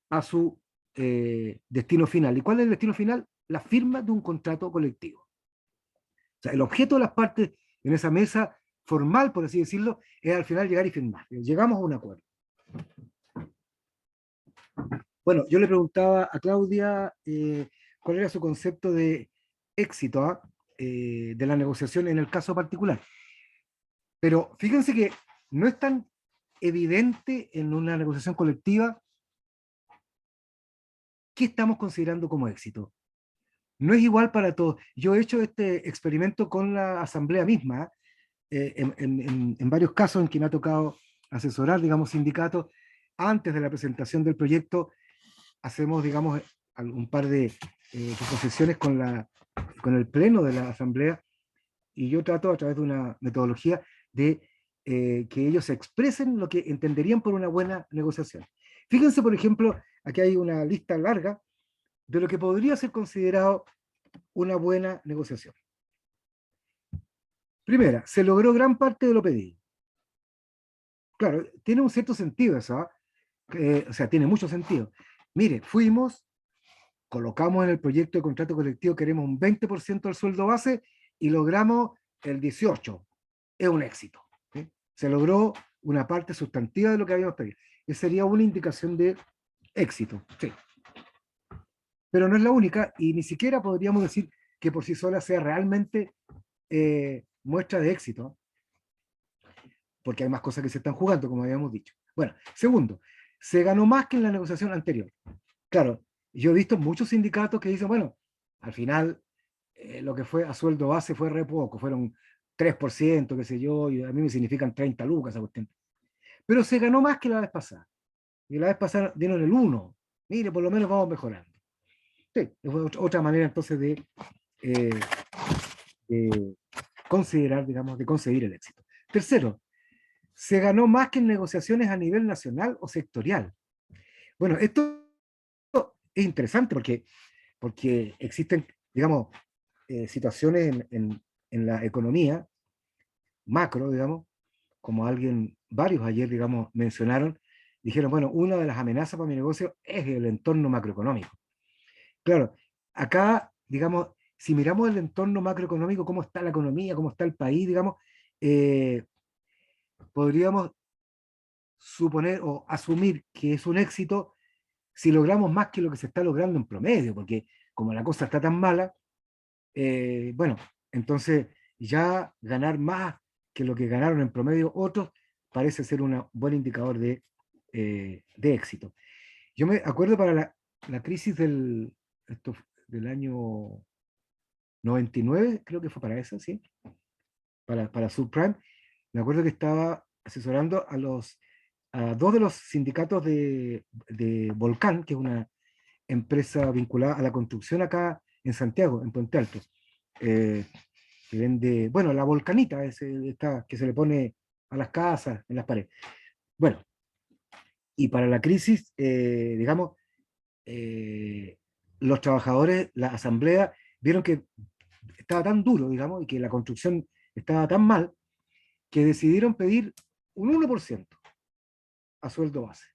a su destino final. ¿Y cuál es el destino final? La firma de un contrato colectivo. O sea, el objeto de las partes en esa mesa formal, por así decirlo, es al final llegar y firmar. Llegamos a un acuerdo. Bueno, yo le preguntaba a Claudia cuál era su concepto de éxito de la negociación en el caso particular. Pero fíjense que no es tan evidente en una negociación colectiva qué estamos considerando como éxito. No es igual para todos. Yo he hecho este experimento con la asamblea misma, en varios casos en que me ha tocado asesorar, digamos, sindicatos. Antes de la presentación del proyecto, hacemos, digamos, un par de exposiciones con el pleno de la asamblea, y yo trato a través de una metodología de que ellos expresen lo que entenderían por una buena negociación. Fíjense, por ejemplo, aquí hay una lista larga de lo que podría ser considerado una buena negociación. Primera, se logró gran parte de lo pedido. Claro, tiene un cierto sentido eso, o sea, tiene mucho sentido. Mire, fuimos, colocamos en el proyecto de contrato colectivo, queremos un 20% del sueldo base y logramos el 18%. Es un éxito. ¿Sí? Se logró una parte sustantiva de lo que habíamos pedido. Esa sería una indicación de éxito. Sí. Pero no es la única, y ni siquiera podríamos decir que por sí sola sea realmente muestra de éxito, porque hay más cosas que se están jugando, como habíamos dicho. Bueno, segundo, se ganó más que en la negociación anterior. Claro, yo he visto muchos sindicatos que dicen, bueno, al final lo que fue a sueldo base fue re poco, fueron 3%, qué sé yo, y a mí me significan 30 lucas esa cuestión. Pero se ganó más que la vez pasada. Y la vez pasada dieron el 1. Mire, por lo menos vamos mejorando. Sí, es otra manera entonces de considerar, digamos, de conseguir el éxito. Tercero, se ganó más que en negociaciones a nivel nacional o sectorial. Bueno, esto es interesante porque existen, digamos, situaciones en la economía macro, digamos, como varios ayer, digamos, mencionaron, dijeron, bueno, una de las amenazas para mi negocio es el entorno macroeconómico. Claro, acá, digamos, si miramos el entorno macroeconómico, cómo está la economía, cómo está el país, digamos, podríamos suponer o asumir que es un éxito si logramos más que lo que se está logrando en promedio, porque como la cosa está tan mala, bueno, entonces ya ganar más que lo que ganaron en promedio otros parece ser un buen indicador de éxito. Yo me acuerdo para la crisis del año 99, creo que fue para eso, ¿sí? Para subprime, me acuerdo que estaba asesorando a dos de los sindicatos de Volcán, que es una empresa vinculada a la construcción acá en Santiago, en Puente Alto, que vende, bueno, la volcanita, esta que se le pone a las casas, en las paredes. Bueno, y para la crisis, digamos, los trabajadores, la asamblea, vieron que estaba tan duro, digamos, y que la construcción estaba tan mal, que decidieron pedir un 1% a sueldo base.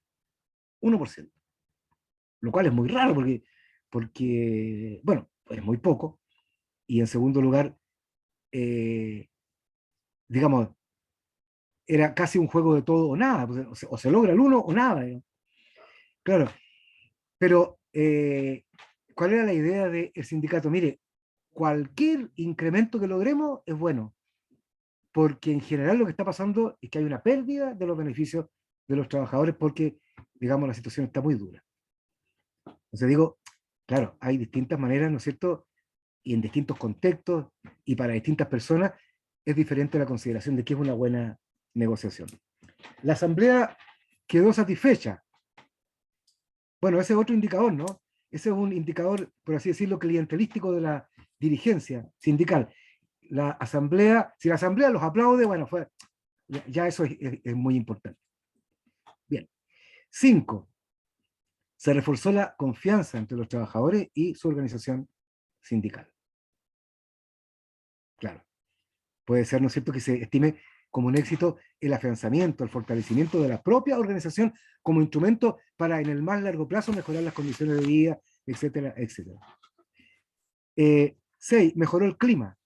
1%. Lo cual es muy raro porque bueno, es muy poco. Y en segundo lugar, digamos, era casi un juego de todo o nada. O se logra el 1 o nada. Digamos. Claro, pero ¿cuál era la idea del sindicato? Mire, cualquier incremento que logremos es bueno, porque en general lo que está pasando es que hay una pérdida de los beneficios de los trabajadores porque, digamos, la situación está muy dura. Entonces digo, claro, hay distintas maneras, ¿no es cierto? Y en distintos contextos y para distintas personas es diferente la consideración de qué es una buena negociación. La asamblea quedó satisfecha. Bueno, ese es otro indicador, ¿no? Ese es un indicador, por así decirlo, clientelístico de la dirigencia sindical. La asamblea, si la asamblea los aplaude, bueno, ya eso es muy importante. Bien. 5. Se reforzó la confianza entre los trabajadores y su organización sindical. Claro. Puede ser, ¿no es cierto?, que se estime como un éxito el afianzamiento, el fortalecimiento de la propia organización como instrumento para en el más largo plazo mejorar las condiciones de vida, etcétera, etcétera. 6. Mejoró el clima.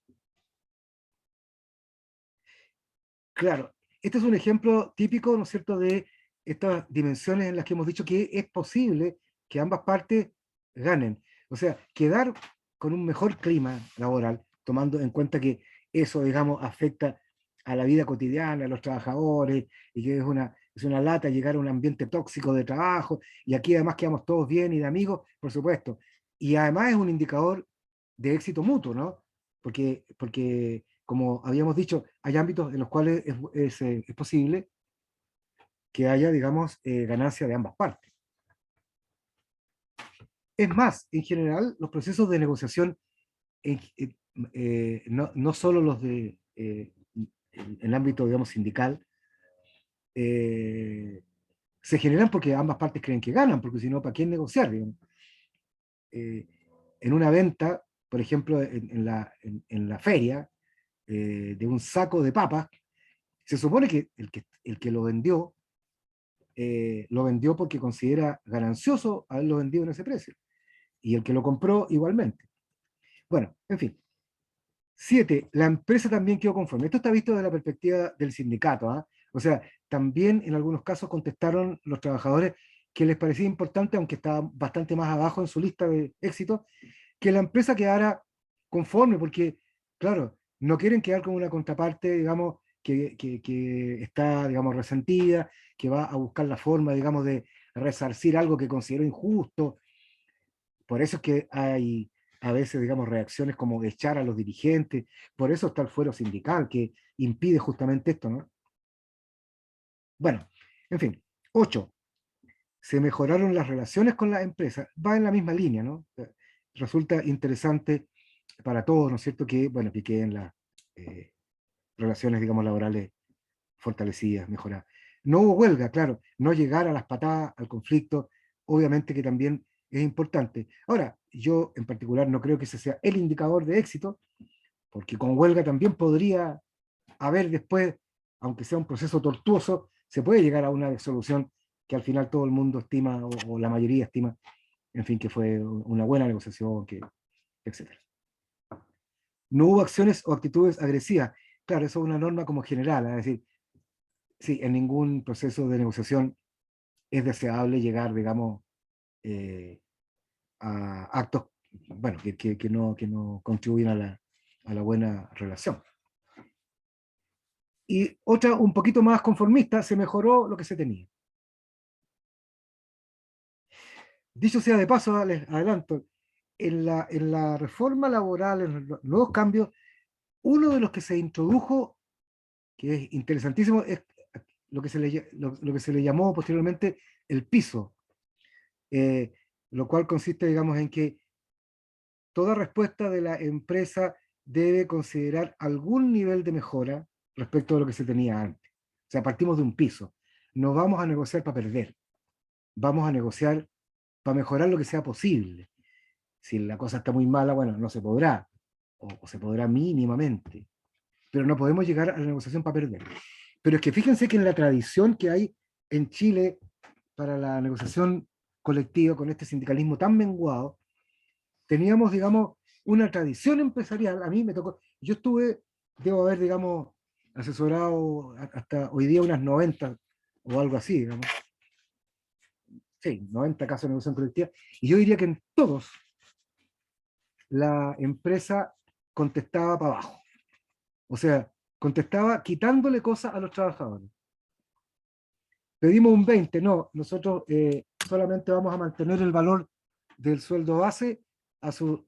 Claro, este es un ejemplo típico, ¿no es cierto?, de estas dimensiones en las que hemos dicho que es posible que ambas partes ganen. O sea, quedar con un mejor clima laboral, tomando en cuenta que eso, digamos, afecta a la vida cotidiana, a los trabajadores, y que es una lata llegar a un ambiente tóxico de trabajo, y aquí además quedamos todos bien y de amigos, por supuesto. Y además es un indicador de éxito mutuo, ¿no? Porque como habíamos dicho, hay ámbitos en los cuales es posible que haya, digamos, ganancia de ambas partes. Es más, en general, los procesos de negociación, no solo los de en el ámbito, digamos, sindical, se generan porque ambas partes creen que ganan, porque si no, ¿para quién negociar? Digamos? Eh, en una venta, por ejemplo, en la feria, de un saco de papas, se supone que el que lo vendió porque considera ganancioso haberlo vendido en ese precio. Y el que lo compró igualmente. Bueno, en fin. 7. La empresa también quedó conforme. Esto está visto desde la perspectiva del sindicato. ¿Ah? O sea, también en algunos casos contestaron los trabajadores que les parecía importante, aunque estaba bastante más abajo en su lista de éxitos, que la empresa quedara conforme, porque, claro, no quieren quedar como una contraparte, digamos, que está, digamos, resentida, que va a buscar la forma, digamos, de resarcir algo que consideró injusto. Por eso es que hay a veces, digamos, reacciones como de echar a los dirigentes. Por eso está el fuero sindical, que impide justamente esto, ¿no? Bueno, en fin. 8. Se mejoraron las relaciones con la empresa. Va en la misma línea, ¿no? Resulta interesante para todos, ¿no es cierto?, que, bueno, que queden las relaciones, digamos, laborales fortalecidas, mejoradas. No hubo huelga, claro, no llegar a las patadas, al conflicto, obviamente que también es importante. Ahora, yo en particular no creo que ese sea el indicador de éxito, porque con huelga también podría haber después, aunque sea un proceso tortuoso, se puede llegar a una solución que al final todo el mundo estima, o la mayoría estima, en fin, que fue una buena negociación, etc. No hubo acciones o actitudes agresivas. Claro, eso es una norma como general, es decir, sí, en ningún proceso de negociación es deseable llegar, digamos, a actos, bueno, que no contribuyen a la buena relación. Y otra, un poquito más conformista, se mejoró lo que se tenía. Dicho sea de paso, les adelanto, en la reforma laboral, en los nuevos cambios, uno de los que se introdujo, que es interesantísimo, es lo que se le llamó posteriormente el piso, lo cual consiste, digamos, en que toda respuesta de la empresa debe considerar algún nivel de mejora respecto a lo que se tenía antes. O sea, partimos de un piso. No vamos a negociar para perder, vamos a negociar para mejorar lo que sea posible. Si la cosa está muy mala, bueno, no se podrá, o se podrá mínimamente, pero no podemos llegar a la negociación para perder. Pero es que fíjense que en la tradición que hay en Chile para la negociación colectiva con este sindicalismo tan menguado, teníamos, digamos, una tradición empresarial. A mí me tocó, yo debo haber, digamos, asesorado hasta hoy día unas 90 o algo así, digamos. Sí, 90 casos de negociación colectiva. Y yo diría que en todos la empresa contestaba para abajo. O sea, contestaba quitándole cosas a los trabajadores. Pedimos un 20, no, nosotros solamente vamos a mantener el valor del sueldo base a su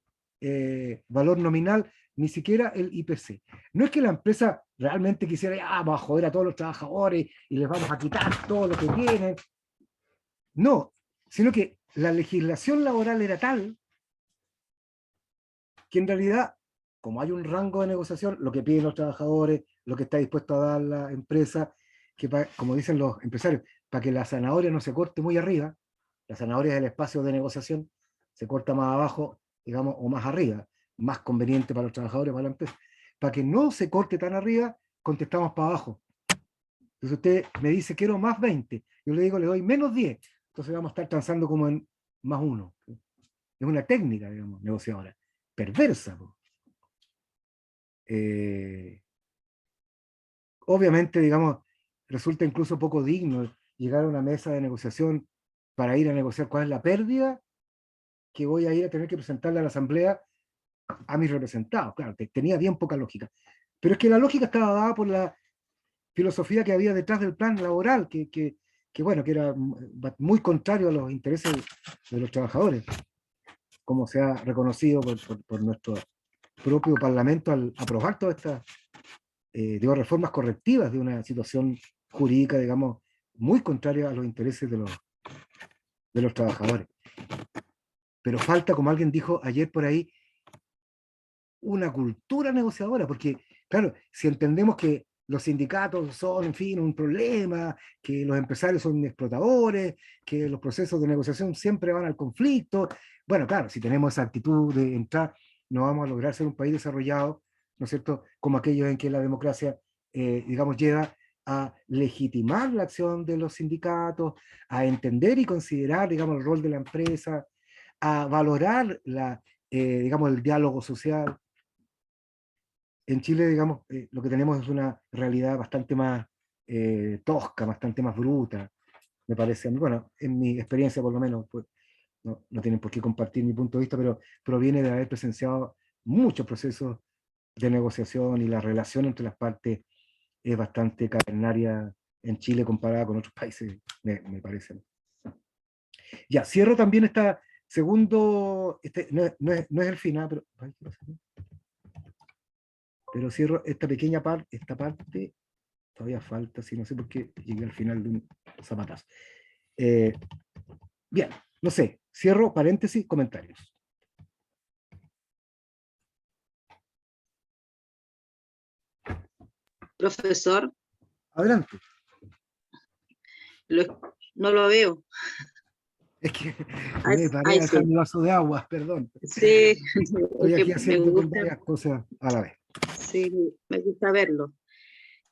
valor nominal, ni siquiera el IPC. No es que la empresa realmente quisiera, vamos a joder a todos los trabajadores y les vamos a quitar todo lo que tienen. No, sino que la legislación laboral era tal que en realidad, como hay un rango de negociación, lo que piden los trabajadores, lo que está dispuesto a dar la empresa, que como dicen los empresarios, para que la zanahoria no se corte muy arriba, la zanahoria es el espacio de negociación, se corta más abajo, digamos, o más arriba, más conveniente para los trabajadores, para la empresa. Para que no se corte tan arriba, contestamos para abajo. Entonces usted me dice, quiero más 20, yo le digo, le doy menos 10, entonces vamos a estar transando como en más 1. Es una técnica, digamos, negociadora, perversa. obviamente, digamos, resulta incluso poco digno llegar a una mesa de negociación para ir a negociar cuál es la pérdida que voy a ir a tener que presentarle a la Asamblea a mis representados. Claro, tenía bien poca lógica. Pero es que la lógica estaba dada por la filosofía que había detrás del plan laboral, bueno, que era muy contrario a los intereses de los trabajadores, como se ha reconocido por nuestro propio Parlamento al aprobar todas estas digo, reformas correctivas de una situación jurídica, digamos, muy contraria a los intereses de los trabajadores. Pero falta, como alguien dijo ayer por ahí, una cultura negociadora, porque, claro, si entendemos que los sindicatos son, en fin, un problema, que los empresarios son explotadores, que los procesos de negociación siempre van al conflicto, bueno, claro, si tenemos esa actitud de entrar, no vamos a lograr ser un país desarrollado, ¿no es cierto?, como aquellos en que la democracia, digamos, lleva a legitimar la acción de los sindicatos, a entender y considerar, digamos, el rol de la empresa, a valorar digamos, el diálogo social. En Chile, digamos, lo que tenemos es una realidad bastante más tosca, bastante más bruta, me parece a mí. Bueno, en mi experiencia por lo menos, pues, no tienen por qué compartir mi punto de vista, pero proviene de haber presenciado muchos procesos de negociación y la relación entre las partes es bastante cavernaria en Chile comparada con otros países, me parece. Ya, cierro también esta segundo, no es el final, pero... ay, ¿qué pasa? Pero cierro esta pequeña parte, todavía falta, si no sé por qué llegué al final de un zapatazo. Bien, no sé, cierro paréntesis, comentarios. Profesor, Adelante. no lo veo. Es que Ay, me paré ay, a dejar sí. mi vaso de agua, perdón. Sí, Estoy es aquí que me haciendo gusta, varias cosas a la vez. sí, me gusta verlo.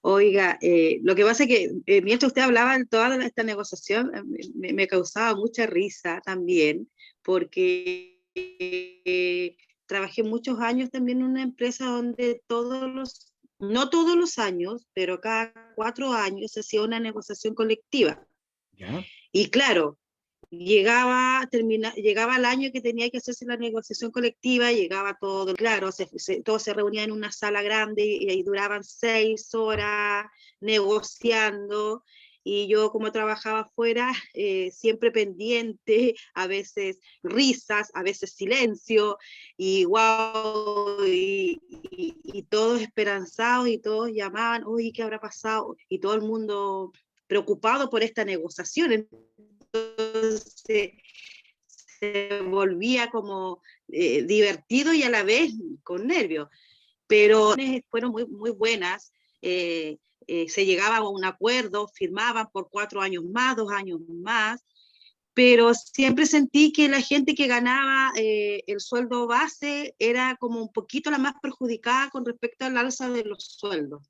Oiga, lo que pasa es que mientras usted hablaba de toda esta negociación, me causaba mucha risa también, porque trabajé muchos años también en una empresa donde no todos los años, pero cada 4 años se hacía una negociación colectiva. ¿Ya? Y claro, llegaba el año que tenía que hacerse la negociación colectiva, llegaba todo, claro, todos se reunían en una sala grande y ahí duraban 6 horas negociando, y yo como trabajaba afuera, siempre pendiente, a veces risas, a veces silencio, y wow, y todos esperanzados, y todos llamaban, oye, ¿qué habrá pasado? Y todo el mundo preocupado por esta negociación. Entonces se volvía como divertido y a la vez con nervios, pero fueron muy, muy buenas. Se llegaba a un acuerdo, firmaban por 4 años más, 2 años más, pero siempre sentí que la gente que ganaba el sueldo base era como un poquito la más perjudicada con respecto al alza de los sueldos,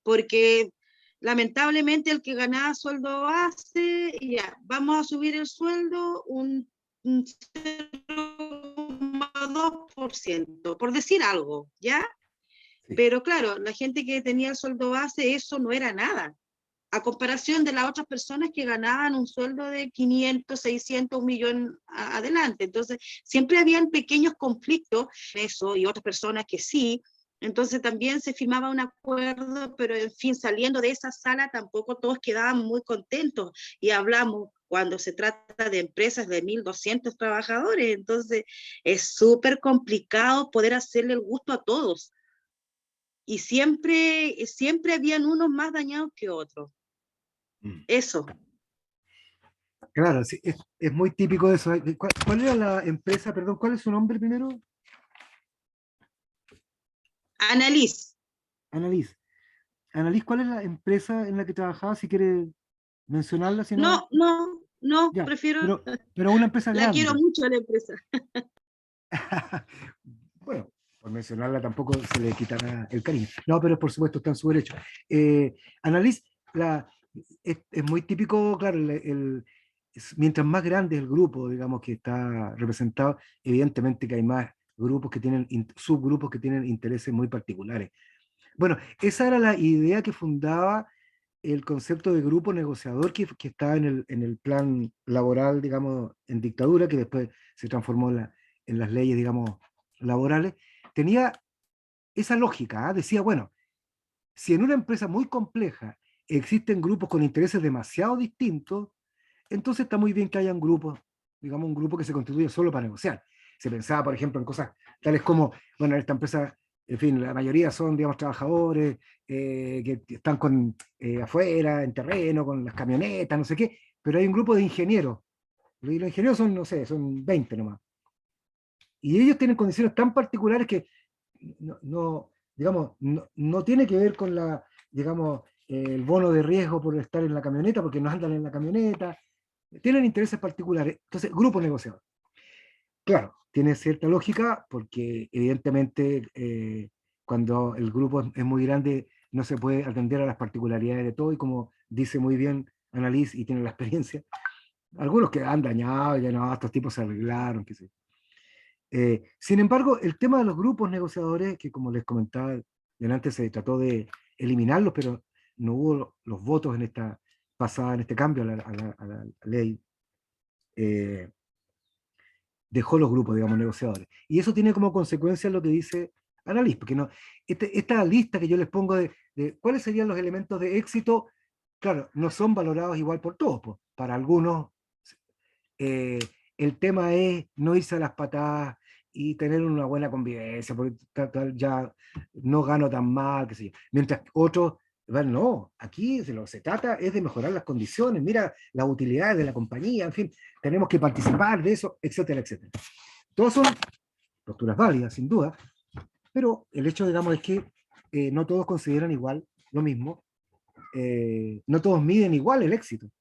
porque lamentablemente el que ganaba sueldo base, ya, vamos a subir el sueldo un 0,2%, por decir algo, ¿ya? Sí. Pero claro, la gente que tenía el sueldo base, eso no era nada, a comparación de las otras personas que ganaban un sueldo de 500, 600, 1.000.000 adelante. Entonces, siempre habían pequeños conflictos, eso, y otras personas que sí. Entonces también se firmaba un acuerdo, pero en fin, saliendo de esa sala tampoco todos quedaban muy contentos. Y hablamos cuando se trata de empresas de 1.200 trabajadores, entonces es súper complicado poder hacerle el gusto a todos. Y siempre habían unos más dañados que otros. Eso. Claro, sí, es muy típico de eso. ¿Cuál era la empresa? Perdón, ¿cuál es su nombre primero? Annalise. Annalise. Annalise, ¿cuál es la empresa en la que trabajaba? Si quiere mencionarla, si no. No, Ya, prefiero, pero una empresa la quiero grande. mucho a la empresa. Bueno, por mencionarla tampoco se le quitará el cariño. No, pero por supuesto está en su derecho. Annalise, es muy típico, claro, mientras más grande es el grupo, digamos, que está representado, evidentemente que hay más grupos que tienen, subgrupos que tienen intereses muy particulares. Bueno, esa era la idea que fundaba el concepto de grupo negociador que estaba en el plan laboral, digamos, en dictadura, que después se transformó en las leyes, digamos, laborales. Tenía esa lógica, ¿ah? Decía, bueno, si en una empresa muy compleja existen grupos con intereses demasiado distintos, entonces está muy bien que hayan grupos, digamos, un grupo que se constituye solo para negociar. Se pensaba, por ejemplo, en cosas tales como, bueno, en esta empresa, en fin, la mayoría son, digamos, trabajadores que están afuera, en terreno, con las camionetas, no sé qué, pero hay un grupo de ingenieros, y los ingenieros son, no sé, son 20 nomás. Y ellos tienen condiciones tan particulares que digamos, no tiene que ver con digamos, el bono de riesgo por estar en la camioneta, porque no andan en la camioneta, tienen intereses particulares. Entonces, grupo negociador. Claro, tiene cierta lógica, porque evidentemente cuando el grupo es muy grande, no se puede atender a las particularidades de todo, y como dice muy bien Annalise, y tiene la experiencia, algunos quedan dañados, ya no, estos tipos se arreglaron, qué sé. Sin embargo, el tema de los grupos negociadores, que como les comentaba delante, se trató de eliminarlos, pero no hubo los votos en esta pasada, en este cambio a la ley, dejó los grupos, digamos, negociadores. Y eso tiene como consecuencia lo que dice Annalise, porque no, esta lista que yo les pongo de cuáles serían los elementos de éxito, claro, no son valorados igual por todos. Pues. Para algunos, eh, el tema es no irse a las patadas y tener una buena convivencia, porque ya no gano tan mal, qué sé yo. Mientras otros, bueno, no, aquí de lo que se trata es de mejorar las condiciones, mira las utilidades de la compañía, en fin, tenemos que participar de eso, etcétera, etcétera. Todos son posturas válidas, sin duda, pero el hecho, digamos, es que no todos consideran igual lo mismo, no todos miden igual el éxito.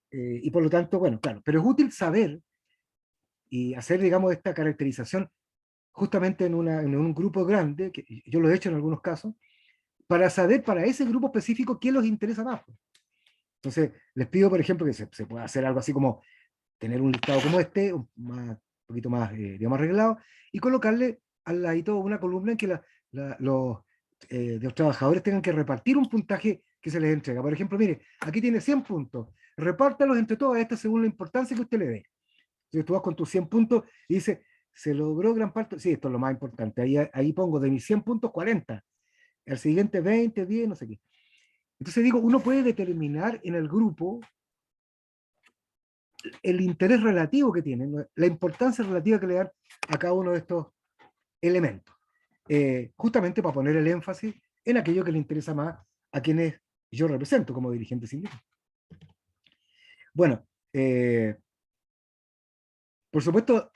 Y por lo tanto, bueno, claro, pero es útil saber y hacer, digamos, esta caracterización justamente en un grupo grande, que yo lo he hecho en algunos casos, para saber para ese grupo específico qué los interesa más. Entonces, les pido, por ejemplo, que se pueda hacer algo así como tener un listado como este, un poquito más, digamos, arreglado, y colocarle al ladito una columna en que los trabajadores tengan que repartir un puntaje que se les entrega. Por ejemplo, mire, aquí tiene 100 puntos, repártalos entre todos, esta según la importancia que usted le dé. Entonces tú vas con tus 100 puntos y dices, se logró gran parte, sí, esto es lo más importante, ahí pongo de mis 100 puntos 40, al siguiente 20, 10, no sé qué. Entonces digo, uno puede determinar en el grupo el interés relativo que tienen, la importancia relativa que le dan a cada uno de estos elementos, justamente para poner el énfasis en aquello que le interesa más a quienes yo represento como dirigente sindical. Bueno, por supuesto,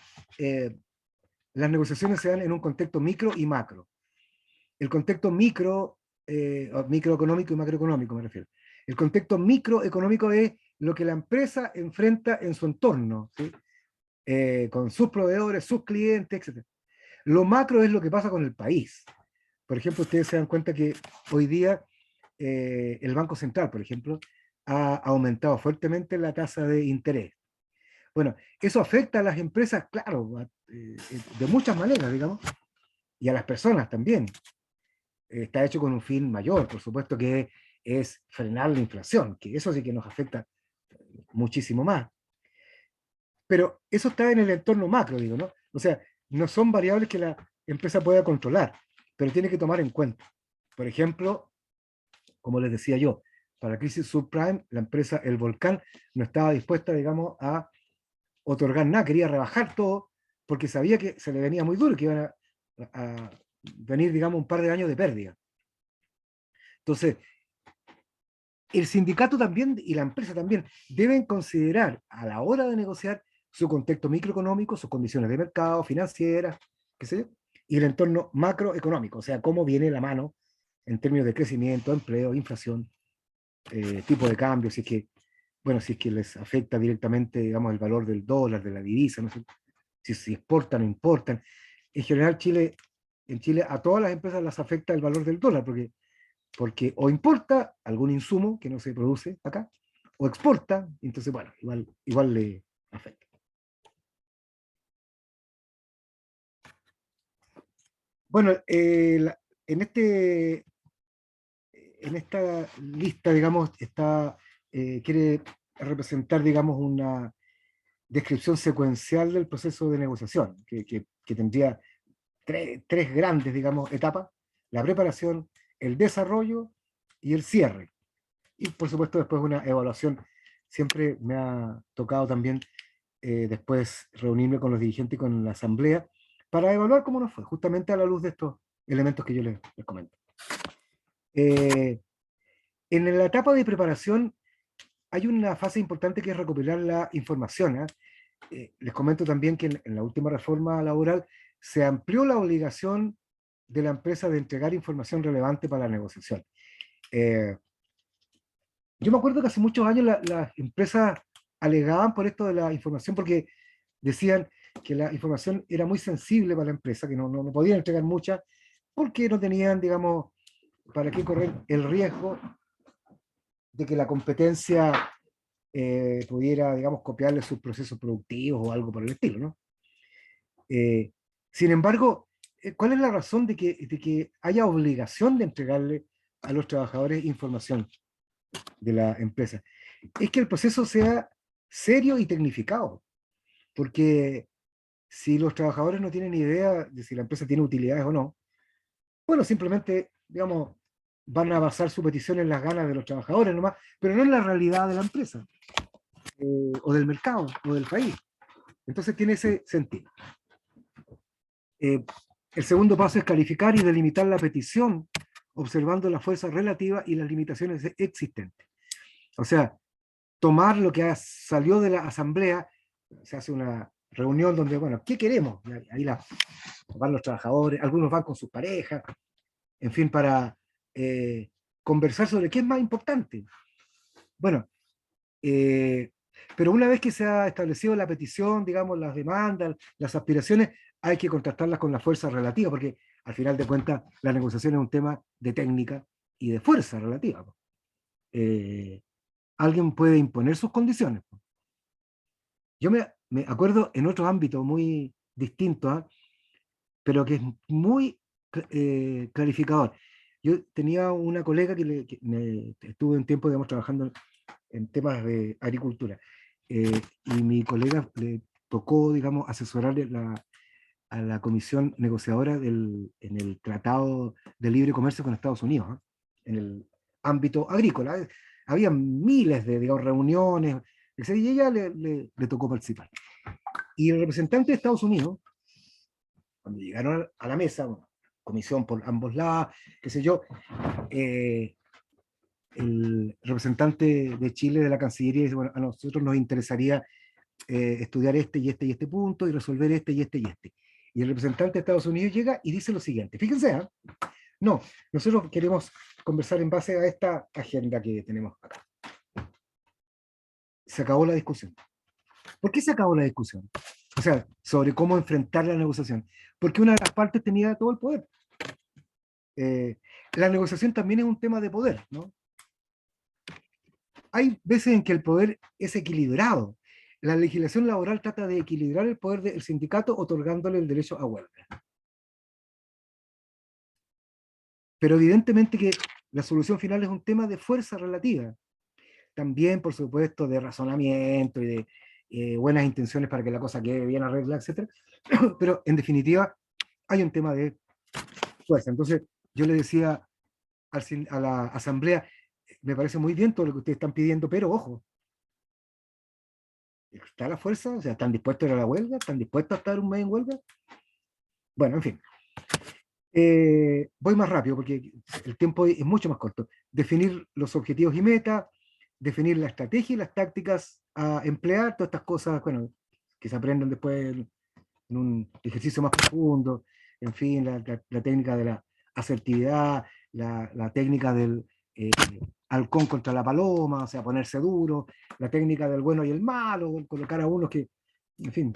las negociaciones se dan en un contexto micro y macro. El contexto microeconómico y macroeconómico me refiero. El contexto microeconómico es lo que la empresa enfrenta en su entorno, ¿sí? Con sus proveedores, sus clientes, etc. Lo macro es lo que pasa con el país. Por ejemplo, ustedes se dan cuenta que hoy día el Banco Central, por ejemplo, ha aumentado fuertemente la tasa de interés. Bueno, eso afecta a las empresas, claro, de muchas maneras, digamos, y a las personas también. Está hecho con un fin mayor, por supuesto, que es frenar la inflación, que eso sí que nos afecta muchísimo más. Pero eso está en el entorno macro, digo, ¿no? O sea, no son variables que la empresa pueda controlar, pero tiene que tomar en cuenta. Por ejemplo, como les decía yo, para la crisis subprime, la empresa El Volcán no estaba dispuesta, digamos, a otorgar nada, quería rebajar todo, porque sabía que se le venía muy duro, que iban a venir, digamos, un par de años de pérdida. Entonces, el sindicato también y la empresa también deben considerar a la hora de negociar su contexto microeconómico, sus condiciones de mercado, financieras, qué sé yo, y el entorno macroeconómico, o sea, cómo viene la mano en términos de crecimiento, empleo, inflación, tipo de cambio, si es que, bueno, si es que les afecta directamente, digamos, el valor del dólar, de la divisa, no sé, si exportan o importan. En general, en Chile a todas las empresas las afecta el valor del dólar, porque o importa algún insumo que no se produce acá, o exporta, entonces, bueno, igual le afecta. Bueno, en esta lista, digamos, quiere representar, digamos, una descripción secuencial del proceso de negociación, que tendría tres grandes, digamos, etapas: la preparación, el desarrollo y el cierre. Y por supuesto después una evaluación. Siempre me ha tocado también después reunirme con los dirigentes y con la asamblea para evaluar cómo nos fue, justamente a la luz de estos elementos que yo les comento. En la etapa de preparación hay una fase importante que es recopilar la información. Les comento también que en la última reforma laboral se amplió la obligación de la empresa de entregar información relevante para la negociación. Yo me acuerdo que hace muchos años las empresas alegaban por esto de la información porque decían que la información era muy sensible para la empresa, que no podían entregar mucha porque no tenían, digamos, para qué correr el riesgo de que la competencia pudiera, digamos, copiarle sus procesos productivos o algo por el estilo, ¿no? Sin embargo, ¿cuál es la razón de que haya obligación de entregarle a los trabajadores información de la empresa? Es que el proceso sea serio y tecnificado, porque si los trabajadores no tienen idea de si la empresa tiene utilidades o no, bueno, simplemente, digamos, van a basar su petición en las ganas de los trabajadores nomás, pero no en la realidad de la empresa, o del mercado, o del país. Entonces tiene ese sentido. El segundo paso es calificar y delimitar la petición, observando la fuerza relativa y las limitaciones existentes. O sea, tomar lo que salió de la asamblea, se hace una reunión donde, bueno, ¿qué queremos? Ahí van los trabajadores, algunos van con sus parejas, en fin, para conversar sobre qué es más importante. Bueno, pero una vez que se ha establecido la petición, digamos, las demandas, las aspiraciones, hay que contrastarlas con la fuerza relativa, porque al final de cuentas la negociación es un tema de técnica y de fuerza relativa. Alguien puede imponer sus condiciones. Yo me acuerdo en otro ámbito muy distinto, pero que es muy clarificador. Yo tenía una colega que estuve un tiempo, digamos, trabajando en temas de agricultura, y mi colega le tocó, digamos, asesorarle a la comisión negociadora en el Tratado de Libre Comercio con Estados Unidos, en el ámbito agrícola. Había miles de, digamos, reuniones, etc., y ella le tocó participar. Y el representante de Estados Unidos, cuando llegaron a la mesa, bueno, comisión por ambos lados, qué sé yo, el representante de Chile de la Cancillería dice, bueno, a nosotros nos interesaría estudiar este y este y este punto y resolver este y este y este. Y el representante de Estados Unidos llega y dice lo siguiente, fíjense, no, nosotros queremos conversar en base a esta agenda que tenemos acá. Se acabó la discusión. ¿Por qué se acabó la discusión? O sea, sobre cómo enfrentar la negociación. Porque una de las partes tenía todo el poder. La negociación también es un tema de poder, ¿no? Hay veces en que el poder es equilibrado. La legislación laboral trata de equilibrar el poder del sindicato otorgándole el derecho a huelga. Pero evidentemente que la solución final es un tema de fuerza relativa. También, por supuesto, de razonamiento y de buenas intenciones para que la cosa quede bien arreglada, etc. Pero en definitiva hay un tema de fuerza. Entonces yo le decía a la asamblea, me parece muy bien todo lo que ustedes están pidiendo, pero ojo, ¿está la fuerza? O sea, ¿están dispuestos a ir a la huelga? ¿Están dispuestos a estar un mes en huelga? Bueno, en fin. Voy más rápido porque el tiempo es mucho más corto. Definir los objetivos y metas, definir la estrategia y las tácticas a emplear, todas estas cosas, bueno, que se aprenden después en un ejercicio más profundo, en fin, la técnica de la asertividad, la técnica del halcón contra la paloma, o sea, ponerse duro, la técnica del bueno y el malo, colocar a unos que, en fin,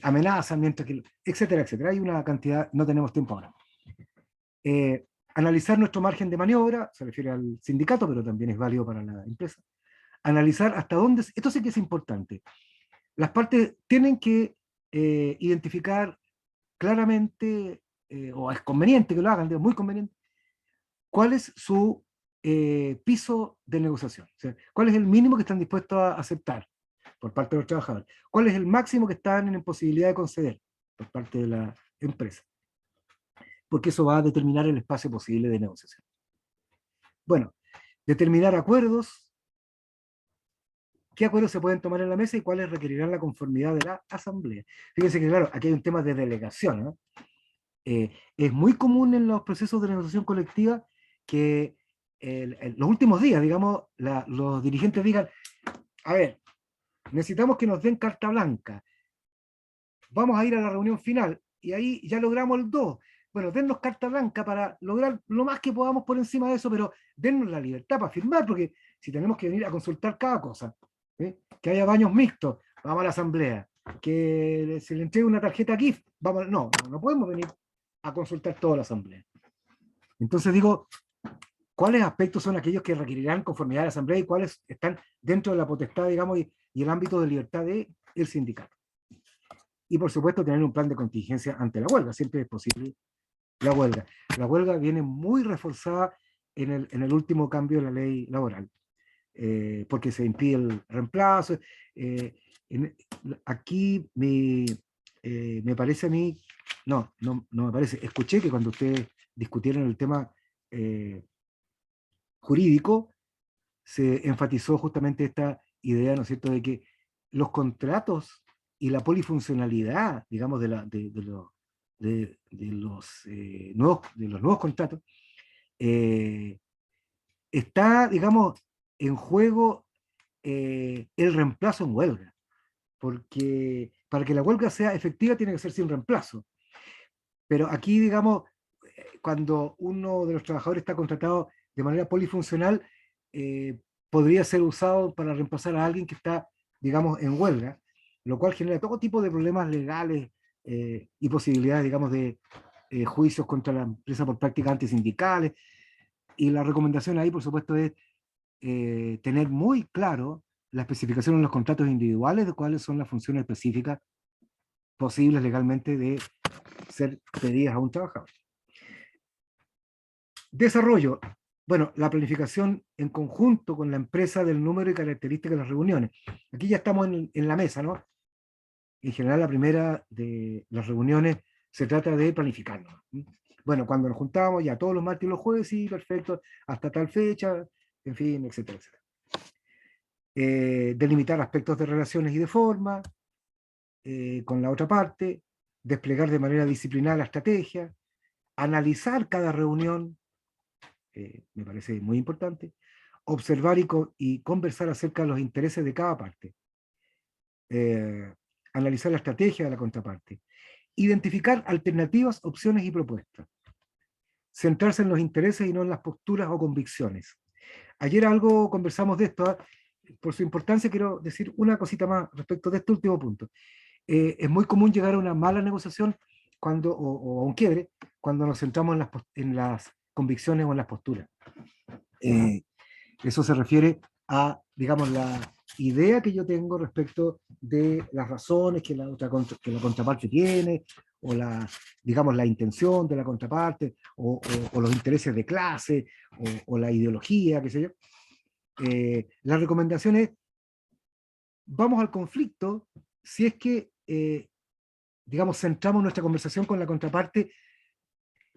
amenazan, mientras que, etcétera, etcétera. Hay una cantidad, no tenemos tiempo ahora. Analizar nuestro margen de maniobra, se refiere al sindicato, pero también es válido para la empresa. Analizar hasta dónde, esto sí que es importante. Las partes tienen que identificar claramente o es conveniente que lo hagan, digo, muy conveniente, cuál es su piso de negociación. O sea, cuál es el mínimo que están dispuestos a aceptar por parte de los trabajadores, cuál es el máximo que están en posibilidad de conceder por parte de la empresa, porque eso va a determinar el espacio posible de negociación. Bueno, determinar acuerdos, qué acuerdos se pueden tomar en la mesa y cuáles requerirán la conformidad de la asamblea. Fíjense que, claro, aquí hay un tema de delegación, ¿no? Es muy común en los procesos de negociación colectiva que en los últimos días, digamos, los dirigentes digan, a ver, necesitamos que nos den carta blanca, vamos a ir a la reunión final, y ahí ya logramos el 2. Bueno, dennos carta blanca para lograr lo más que podamos por encima de eso, pero dennos la libertad para firmar, porque si tenemos que venir a consultar cada cosa, que haya baños mixtos, vamos a la asamblea, que se le entregue una tarjeta GIF, vamos, no podemos venir a consultar toda la asamblea. Entonces digo, ¿cuáles aspectos son aquellos que requerirán conformidad de la asamblea y cuáles están dentro de la potestad, digamos, y el ámbito de libertad del sindicato? Y por supuesto tener un plan de contingencia ante la huelga, siempre es posible la huelga. La huelga viene muy reforzada en el último cambio de la ley laboral, porque se impide el reemplazo. Aquí me parece a mí, no me parece, escuché que cuando ustedes discutieron el tema jurídico, se enfatizó justamente esta idea, ¿no es cierto?, de que los contratos y la polifuncionalidad, digamos, de los nuevos contratos, está, digamos, en juego el reemplazo en huelga, porque para que la huelga sea efectiva tiene que ser sin reemplazo. Pero aquí, digamos, cuando uno de los trabajadores está contratado de manera polifuncional, podría ser usado para reemplazar a alguien que está, digamos, en huelga, lo cual genera todo tipo de problemas legales y posibilidades, digamos, de juicios contra la empresa por prácticas antisindicales. Y la recomendación ahí, por supuesto, es tener muy claro la especificación en los contratos individuales de cuáles son las funciones específicas posibles legalmente de ser pedidas a un trabajador. Desarrollo. Bueno, la planificación en conjunto con la empresa del número y características de las reuniones. Aquí ya estamos en la mesa, ¿no? En general, la primera de las reuniones se trata de planificarnos. Bueno, cuando nos juntamos ya todos los martes y los jueves, sí, perfecto, hasta tal fecha, en fin, etcétera, etcétera. Delimitar aspectos de relaciones y de forma con la otra parte, desplegar de manera disciplinada la estrategia, analizar cada reunión, me parece muy importante, observar y conversar acerca de los intereses de cada parte, analizar la estrategia de la contraparte, identificar alternativas, opciones y propuestas, centrarse en los intereses y no en las posturas o convicciones. Ayer algo conversamos de esto, por su importancia quiero decir una cosita más respecto de este último punto. Es muy común llegar a una mala negociación o a un quiebre cuando nos centramos en las convicciones o en las posturas. Eso se refiere a, digamos, la idea que yo tengo respecto de las razones que la contraparte tiene, o digamos, la intención de la contraparte, o los intereses de clase, o la ideología, qué sé yo. La recomendación es, vamos al conflicto si es que, digamos, centramos nuestra conversación con la contraparte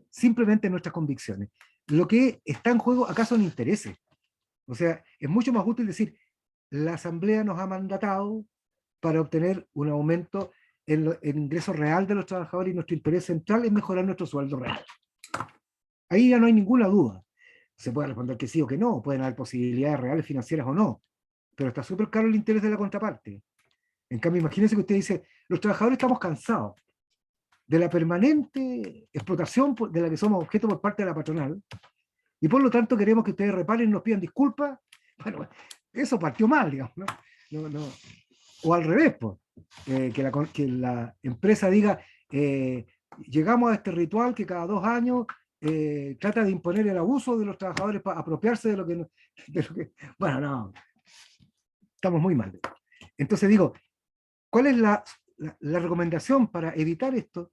simplemente en nuestras convicciones. Lo que está en juego acá son intereses. O sea, es mucho más útil decir, la asamblea nos ha mandatado para obtener un aumento en el ingreso real de los trabajadores y nuestro interés central es mejorar nuestro sueldo real. Ahí ya no hay ninguna duda. Se puede responder que sí o que no, pueden haber posibilidades reales financieras o no, pero está súper claro el interés de la contraparte. En cambio, imagínense que usted dice, los trabajadores estamos cansados de la permanente explotación de la que somos objeto por parte de la patronal, y por lo tanto queremos que ustedes reparen y nos pidan disculpas. Bueno, eso partió mal, digamos, ¿no? O al revés, pues, que la empresa diga, llegamos a este ritual que cada 2 años trata de imponer el abuso de los trabajadores para apropiarse de lo que... Bueno, no, estamos muy mal. Entonces digo, ¿cuál es la recomendación para evitar esto?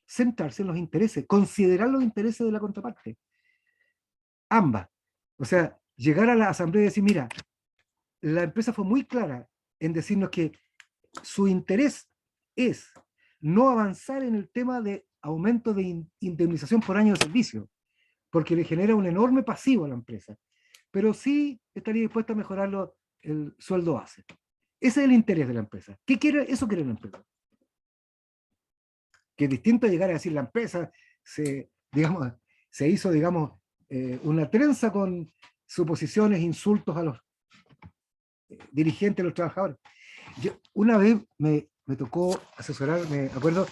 centrarse en los intereses, considerar los intereses de la contraparte. Ambas. O sea, llegar a la asamblea y decir, mira, la empresa fue muy clara en decirnos que su interés es no avanzar en el tema de aumento de indemnización por año de servicio, porque le genera un enorme pasivo a la empresa, pero sí estaría dispuesta a mejorar el sueldo base. Ese es el interés de la empresa. ¿Qué quiere? Eso quiere la empresa. Que es distinto a llegar a decir la empresa se hizo, una trenza con suposiciones, insultos a los dirigentes, a los trabajadores. Una vez me tocó asesorar, me acuerdo,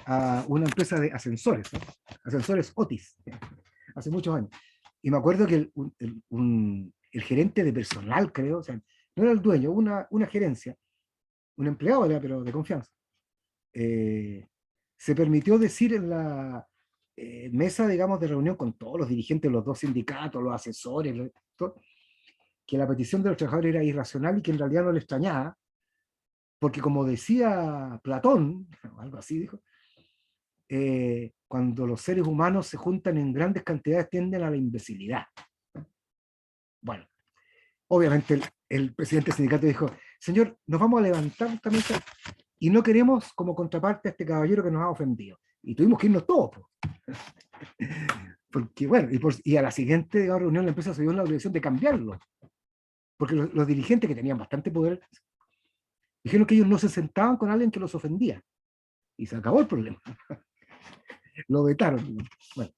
a una empresa de ascensores, ¿no? Ascensores Otis, hace muchos años. Y me acuerdo que el gerente de personal, creo, o sea, no era el dueño, una gerencia, un empleado, ¿verdad? Pero de confianza, se permitió decir en la mesa, digamos, de reunión con todos los dirigentes, los dos sindicatos, los asesores, todo, que la petición de los trabajadores era irracional y que en realidad no le extrañaba, porque como decía Platón, algo así dijo, cuando los seres humanos se juntan en grandes cantidades tienden a la imbecilidad. Bueno, obviamente el presidente del sindicato dijo, señor, nos vamos a levantar esta mesa y no queremos como contraparte a este caballero que nos ha ofendido. Y tuvimos que irnos todos. Porque bueno, y a la siguiente, digamos, reunión la empresa se dio la obligación de cambiarlo. Porque los dirigentes que tenían bastante poder dijeron que ellos no se sentaban con alguien que los ofendía. Y se acabó el problema. Lo vetaron. Bueno,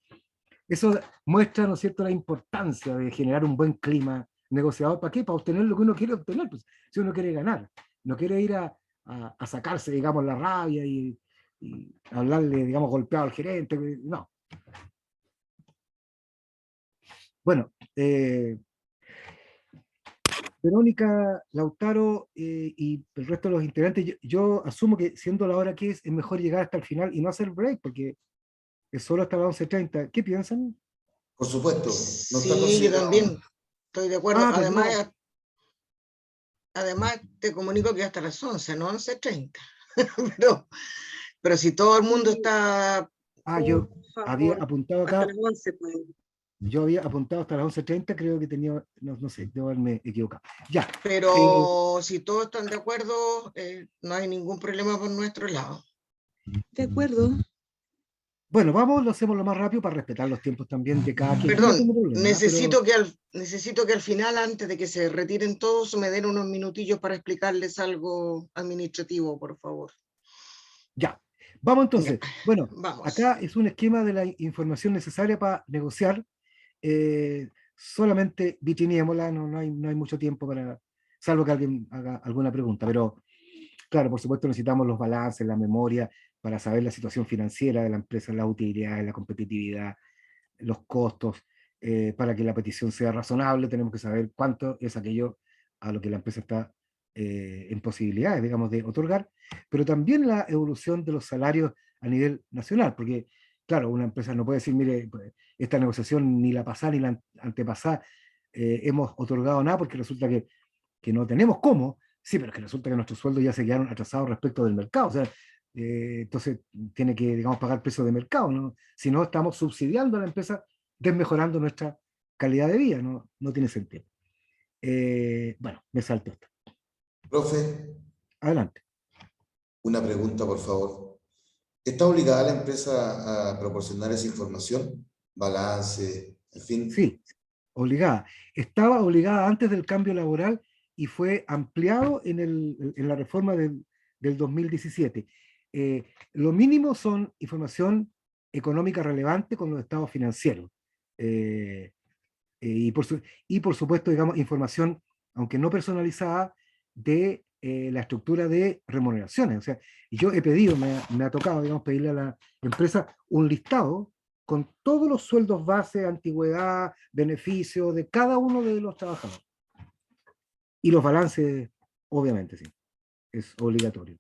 eso muestra, ¿no es cierto?, la importancia de generar un buen clima negociador. ¿Para qué? Para obtener lo que uno quiere obtener. Pues, si uno quiere ganar, no quiere ir a sacarse, digamos, la rabia y hablarle, digamos, golpeado al gerente. No. Bueno, Verónica, Lautaro y el resto de los integrantes, yo asumo que siendo la hora que es mejor llegar hasta el final y no hacer break, porque es solo hasta las 11:30. ¿Qué piensan? Por supuesto, no está Sí, yo considerado. también estoy de acuerdo. Ah, perdón. Además, te comunico que hasta las 11, no 11:30. pero si todo el mundo está... Yo Por había favor, apuntado hasta acá, las 11, pues. yo había apuntado hasta las 11:30, creo que tenía, no sé, debo haberme equivocado. Ya. Pero si todos están de acuerdo, no hay ningún problema por nuestro lado. De acuerdo. Bueno, vamos, lo hacemos lo más rápido para respetar los tiempos también de cada quien. Yo no Perdón, tengo problema, necesito, pero necesito que al final, antes de que se retiren todos, me den unos minutillos para explicarles algo administrativo, por favor. ya. Vamos entonces. Ya, Bueno, vamos. acá es un esquema de la información necesaria para negociar. Solamente vitrineémosla, no hay mucho tiempo para, salvo que alguien haga alguna pregunta, pero claro, por supuesto necesitamos los balances, la memoria, para saber la situación financiera de la empresa, las utilidades, la competitividad, los costos. Para que la petición sea razonable, tenemos que saber cuánto es aquello a lo que la empresa está en posibilidades, digamos, de otorgar, pero también la evolución de los salarios a nivel nacional, porque, claro, una empresa no puede decir, mire, pues, esta negociación ni la pasada ni la antepasada hemos otorgado nada, porque resulta que no tenemos cómo. Sí, pero es que resulta que nuestros sueldos ya se quedaron atrasados respecto del mercado. O sea, entonces tiene que, digamos, pagar precios de mercado, ¿no? Si no, estamos subsidiando a la empresa, desmejorando nuestra calidad de vida. No tiene sentido. Bueno, me salto esto. Profe, Adelante. una pregunta, por favor. ¿Está obligada la empresa a proporcionar esa información? Balance, en fin. Sí, obligada. Estaba obligada antes del cambio laboral y fue ampliado en la reforma del 2017. Lo mínimo son información económica relevante con los estados financieros. Y por supuesto, digamos, información, aunque no personalizada, de la estructura de remuneraciones. O sea, yo he pedido, me ha tocado, digamos, pedirle a la empresa un listado con todos los sueldos base, antigüedad, beneficios de cada uno de los trabajadores. Y los balances, obviamente, sí. Es obligatorio.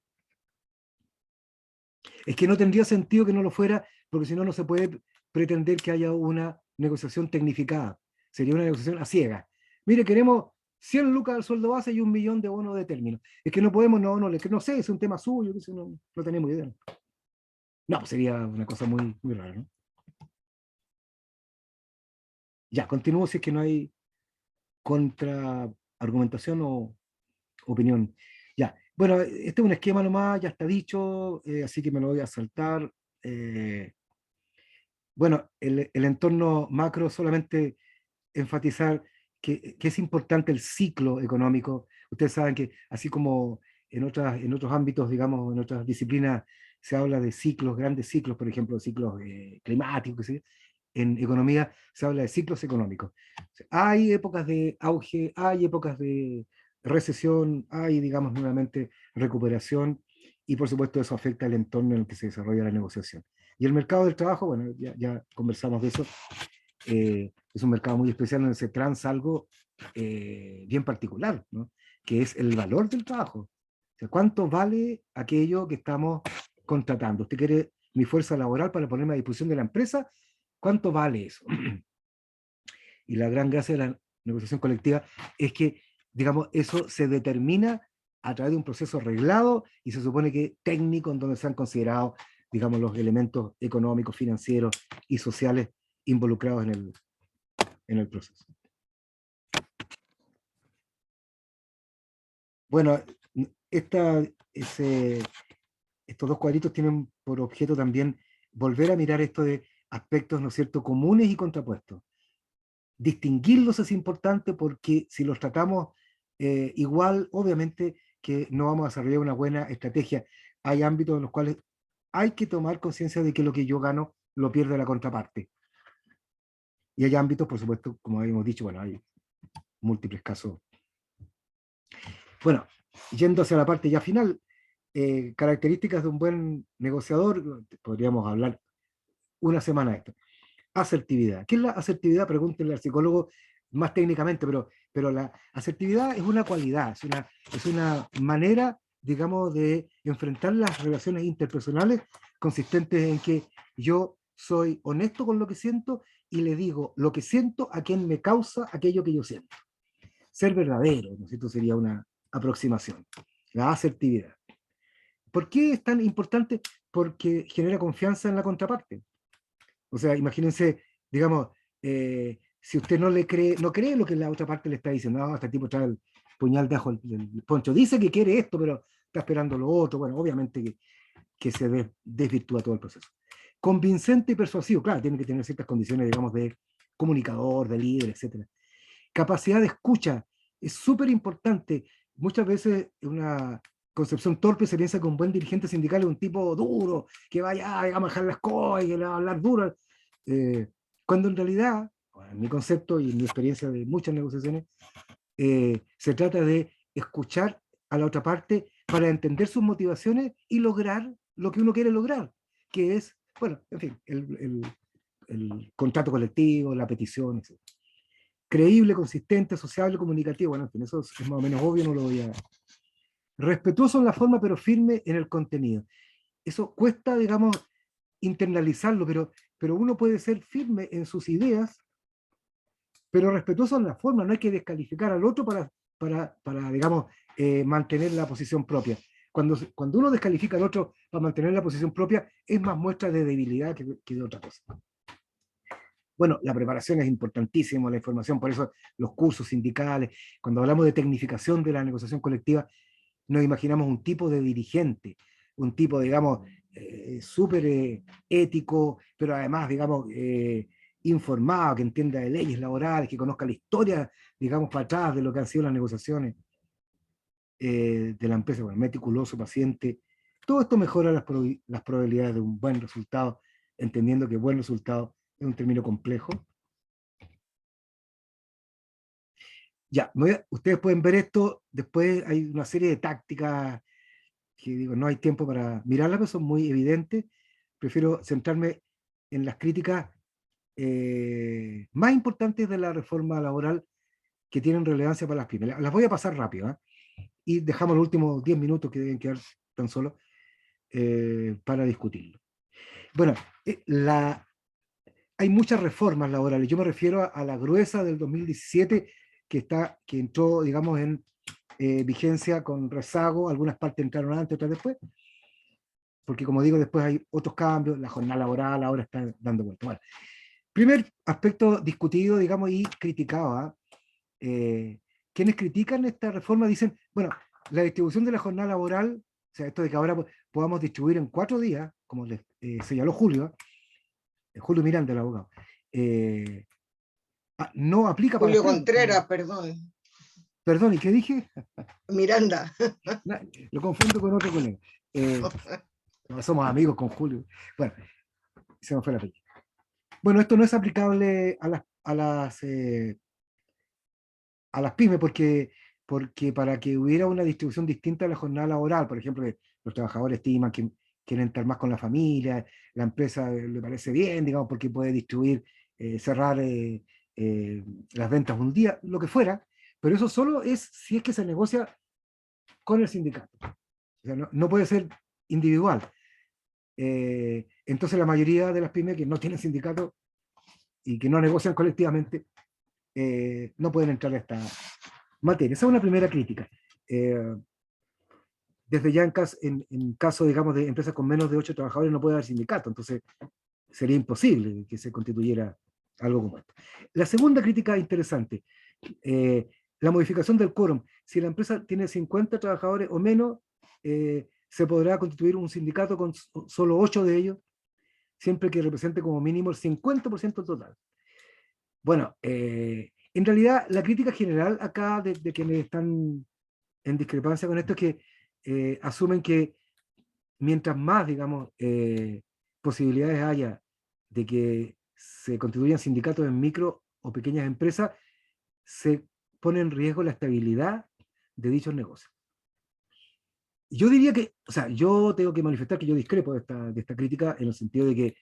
Es que no tendría sentido que no lo fuera, porque si no, no se puede pretender que haya una negociación tecnificada. Sería una negociación a ciegas. Mire, queremos 100 lucas del sueldo base y 1 millón de bonos de término. Es que no podemos, no sé, es un tema suyo, no tenemos idea. No, pues sería una cosa muy, muy rara, ¿no? Ya, continúo si es que no hay contraargumentación o opinión. Ya, bueno, este es un esquema nomás, ya está dicho, así que me lo voy a saltar. Bueno, el entorno macro, solamente enfatizar que es importante el ciclo económico. Ustedes saben que así como en otros ámbitos, digamos, en otras disciplinas, se habla de ciclos, grandes ciclos, por ejemplo, ciclos climáticos, ¿sí? En economía se habla de ciclos económicos. O sea, hay épocas de auge, hay épocas de recesión, hay, digamos, nuevamente recuperación, y por supuesto eso afecta el entorno en el que se desarrolla la negociación. Y el mercado del trabajo, bueno, ya conversamos de eso, es un mercado muy especial donde se transa algo bien particular, ¿no? Que es el valor del trabajo. O sea, ¿cuánto vale aquello que estamos contratando? ¿Usted quiere mi fuerza laboral para ponerme a disposición de la empresa? ¿Cuánto vale eso? Y la gran gracia de la negociación colectiva es que, digamos, eso se determina a través de un proceso reglado y se supone que técnico, en donde se han considerado, digamos, los elementos económicos, financieros y sociales involucrados en el proceso. Bueno, estos dos cuadritos tienen por objeto también volver a mirar esto de aspectos, ¿no es cierto?, comunes y contrapuestos. Distinguirlos es importante porque si los tratamos igual, obviamente que no vamos a desarrollar una buena estrategia. Hay ámbitos en los cuales hay que tomar conciencia de que lo que yo gano lo pierde la contraparte. Y hay ámbitos, por supuesto, como habíamos dicho, bueno, hay múltiples casos. Bueno, yendo hacia la parte ya final, características de un buen negociador, podríamos hablar una semana de esto. Asertividad. ¿Qué es la asertividad? Pregúntenle al psicólogo más técnicamente, pero la asertividad es una cualidad, es una manera, digamos, de enfrentar las relaciones interpersonales consistentes en que yo soy honesto con lo que siento y le digo lo que siento a quien me causa aquello que yo siento. Ser verdadero, ¿no es cierto? Sería una aproximación. La asertividad. ¿Por qué es tan importante? Porque genera confianza en la contraparte. O sea, imagínense, digamos, si usted no cree lo que la otra parte le está diciendo, no, este tipo trae el puñal de ajo el poncho, dice que quiere esto, pero está esperando lo otro, bueno, obviamente que se desvirtúa todo el proceso. Convincente y persuasivo, claro, tiene que tener ciertas condiciones, digamos, de comunicador, de líder, etc. Capacidad de escucha, es súper importante. Muchas veces una concepción torpe se piensa que un buen dirigente sindical es un tipo duro, que vaya a manejar las cosas y que le va a hablar duro, cuando en realidad, en mi concepto y en mi experiencia de muchas negociaciones, se trata de escuchar a la otra parte para entender sus motivaciones y lograr lo que uno quiere lograr, que es, bueno, en fin, el contrato colectivo, la petición, etc. Creíble, consistente, sociable, comunicativo, bueno, en fin, eso es más o menos obvio, no lo voy a... Respetuoso en la forma, pero firme en el contenido. Eso cuesta, digamos, internalizarlo, pero uno puede ser firme en sus ideas, pero respetuoso en la forma. No hay que descalificar al otro para digamos, mantener la posición propia. Cuando uno descalifica al otro para mantener la posición propia, es más muestra de debilidad que de otra cosa. Bueno, la preparación es importantísima, la información, por eso los cursos sindicales, cuando hablamos de tecnificación de la negociación colectiva, nos imaginamos un tipo de dirigente, un tipo, digamos, súper ético, pero además, digamos, informado, que entienda de leyes laborales, que conozca la historia, digamos, para atrás de lo que han sido las negociaciones de la empresa, bueno, meticuloso, paciente. Todo esto mejora las probabilidades de un buen resultado, entendiendo que buen resultado es un término complejo. Ya, ustedes pueden ver esto, después hay una serie de tácticas que digo, no hay tiempo para mirarlas, pero son muy evidentes. Prefiero centrarme en las críticas más importantes de la reforma laboral que tienen relevancia para las pymes. Las voy a pasar rápido, ¿eh? Y dejamos los últimos 10 minutos que deben quedar tan solo para discutirlo. Bueno, hay muchas reformas laborales. Yo me refiero a la gruesa del 2017 que entró, digamos, en vigencia con rezago. Algunas partes entraron antes, otras después. porque como digo, después hay otros cambios, la jornada laboral ahora está dando vuelta. Bueno, primer aspecto discutido, digamos, y criticado. ¿Ah? Quienes critican esta reforma dicen, bueno, la distribución de la jornada laboral, o sea, esto de que ahora podamos distribuir en 4 días, como les señaló Julio, Julio Miranda, el abogado, no aplica para Julio ustedes. Contreras, perdón. Perdón, ¿y qué dije? Miranda. Lo confundo con otro colega. Somos amigos con Julio. Bueno, se me fue la película. Bueno, esto no es aplicable a las pymes porque para que hubiera una distribución distinta de la jornada laboral, por ejemplo, que los trabajadores estiman que quieren estar más con la familia, la empresa le parece bien, digamos, porque puede distribuir, cerrar las ventas un día, lo que fuera, pero eso solo es si es que se negocia con el sindicato. O sea, no puede ser individual. Entonces la mayoría de las pymes que no tienen sindicato y que no negocian colectivamente no pueden entrar a esta materia. Esa es una primera crítica. Desde ya en caso, digamos, de empresas con menos de 8 trabajadores no puede haber sindicato, entonces sería imposible que se constituyera algo como esto. La segunda crítica interesante, la modificación del quórum. Si la empresa tiene 50 trabajadores o menos, se podrá constituir un sindicato con solo 8 de ellos, siempre que represente como mínimo el 50% total. Bueno, en realidad la crítica general acá de quienes están en discrepancia con esto es que asumen que mientras más, digamos, posibilidades haya de que se constituyan sindicatos en micro o pequeñas empresas, se pone en riesgo la estabilidad de dichos negocios. Yo diría que, o sea, yo tengo que manifestar que yo discrepo de esta crítica en el sentido de que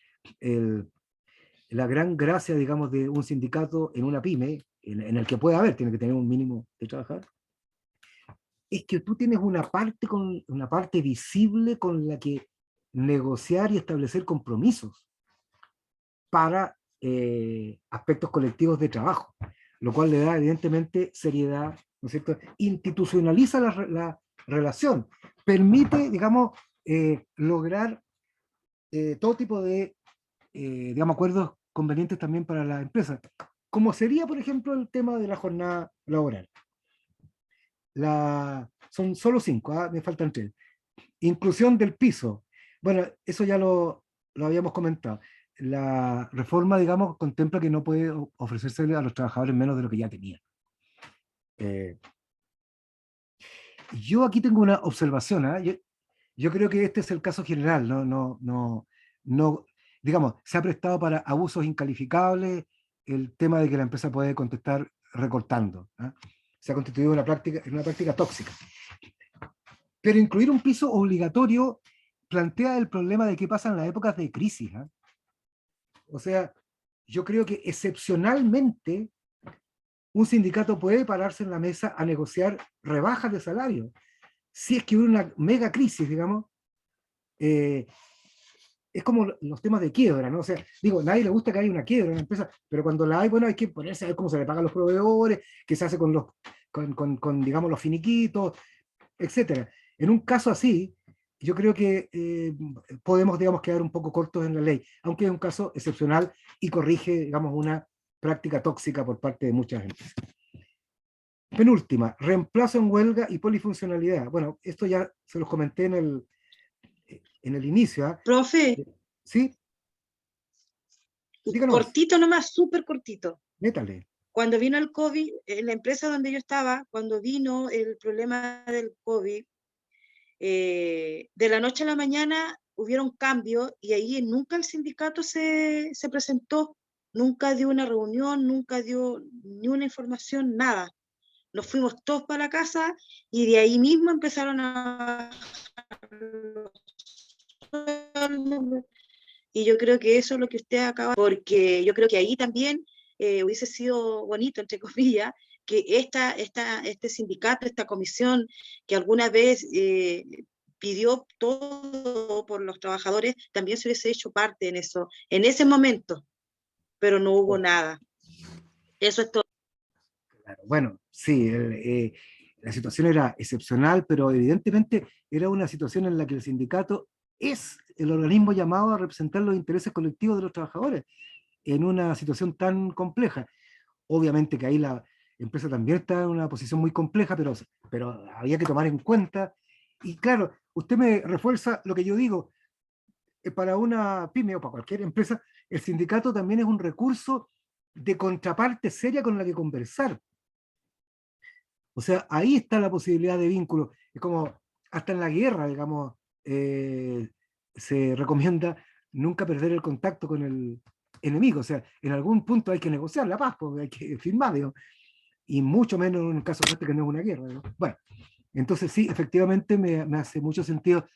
la gran gracia, digamos, de un sindicato en una pyme, en el que puede haber, tiene que tener un mínimo de trabajar, es que tú tienes una parte visible con la que negociar y establecer compromisos para aspectos colectivos de trabajo, lo cual le da evidentemente seriedad, ¿no es cierto? Institucionaliza la relación, permite, digamos, lograr todo tipo de, digamos, acuerdos convenientes también para la empresa, como sería, por ejemplo, el tema de la jornada laboral. Son solo 5, me faltan 3. Inclusión del piso. Bueno, eso ya lo habíamos comentado. La reforma, digamos, contempla que no puede ofrecerse a los trabajadores menos de lo que ya tenían. Yo aquí tengo una observación. Yo creo que este es el caso general. No, digamos, se ha prestado para abusos incalificables el tema de que la empresa puede contestar recortando. Se ha constituido una práctica tóxica. Pero incluir un piso obligatorio plantea el problema de qué pasa en las épocas de crisis. O sea, yo creo que excepcionalmente un sindicato puede pararse en la mesa a negociar rebajas de salario. Si es que hubiera una mega crisis, digamos, es como los temas de quiebra, ¿no? O sea, digo, a nadie le gusta que haya una quiebra en una empresa, pero cuando la hay, bueno, hay que ponerse a ver cómo se le pagan a los proveedores, qué se hace con digamos, los finiquitos, etcétera. En un caso así, yo creo que podemos, digamos, quedar un poco cortos en la ley, aunque es un caso excepcional y corrige, digamos, una práctica tóxica por parte de muchas empresas. Penúltima, reemplazo en huelga y polifuncionalidad. Bueno, esto ya se los comenté en el inicio. Profe, ¿Sí? Díganos. cortito nomás, súper cortito. Métale. Cuando vino el COVID, en la empresa donde yo estaba, cuando vino el problema del COVID, de la noche a la mañana hubieron cambios y ahí nunca el sindicato se presentó, nunca dio una reunión, nunca dio ni una información, nada. Nos fuimos todos para la casa y de ahí mismo empezaron a... Y yo creo que eso es lo que usted acaba, porque yo creo que ahí también hubiese sido bonito, entre comillas, que este sindicato, esta comisión que alguna vez pidió todo por los trabajadores, también se hubiese hecho parte en eso, en ese momento, pero no hubo nada. Eso es todo. Claro, bueno, sí, la situación era excepcional, pero evidentemente era una situación en la que el sindicato es el organismo llamado a representar los intereses colectivos de los trabajadores en una situación tan compleja. Obviamente que ahí la empresa también está en una posición muy compleja, pero había que tomar en cuenta. Y claro, usted me refuerza lo que yo digo, para una pyme o para cualquier empresa, el sindicato también es un recurso de contraparte seria con la que conversar. O sea, ahí está la posibilidad de vínculo. Es como, hasta en la guerra, digamos, se recomienda nunca perder el contacto con el enemigo. O sea, en algún punto hay que negociar la paz, porque hay que firmar, digamos, y mucho menos en un caso como este que no es una guerra, digamos. Bueno, entonces sí, efectivamente me hace mucho sentido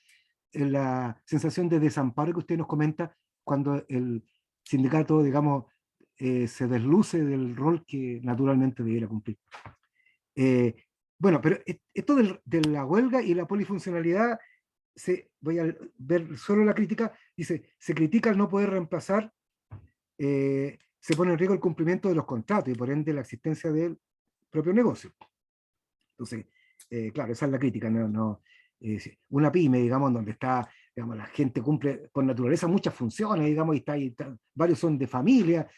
la sensación de desamparo que usted nos comenta cuando el sindicato, digamos, se desluce del rol que naturalmente debiera cumplir. Bueno, pero esto de la huelga y la polifuncionalidad, voy a ver solo la crítica, dice, se critica al no poder reemplazar, se pone en riesgo el cumplimiento de los contratos y por ende la existencia del propio negocio. Entonces, claro, esa es la crítica, una pyme, digamos, donde está, digamos, la gente cumple por naturaleza muchas funciones, digamos, y varios son de familia,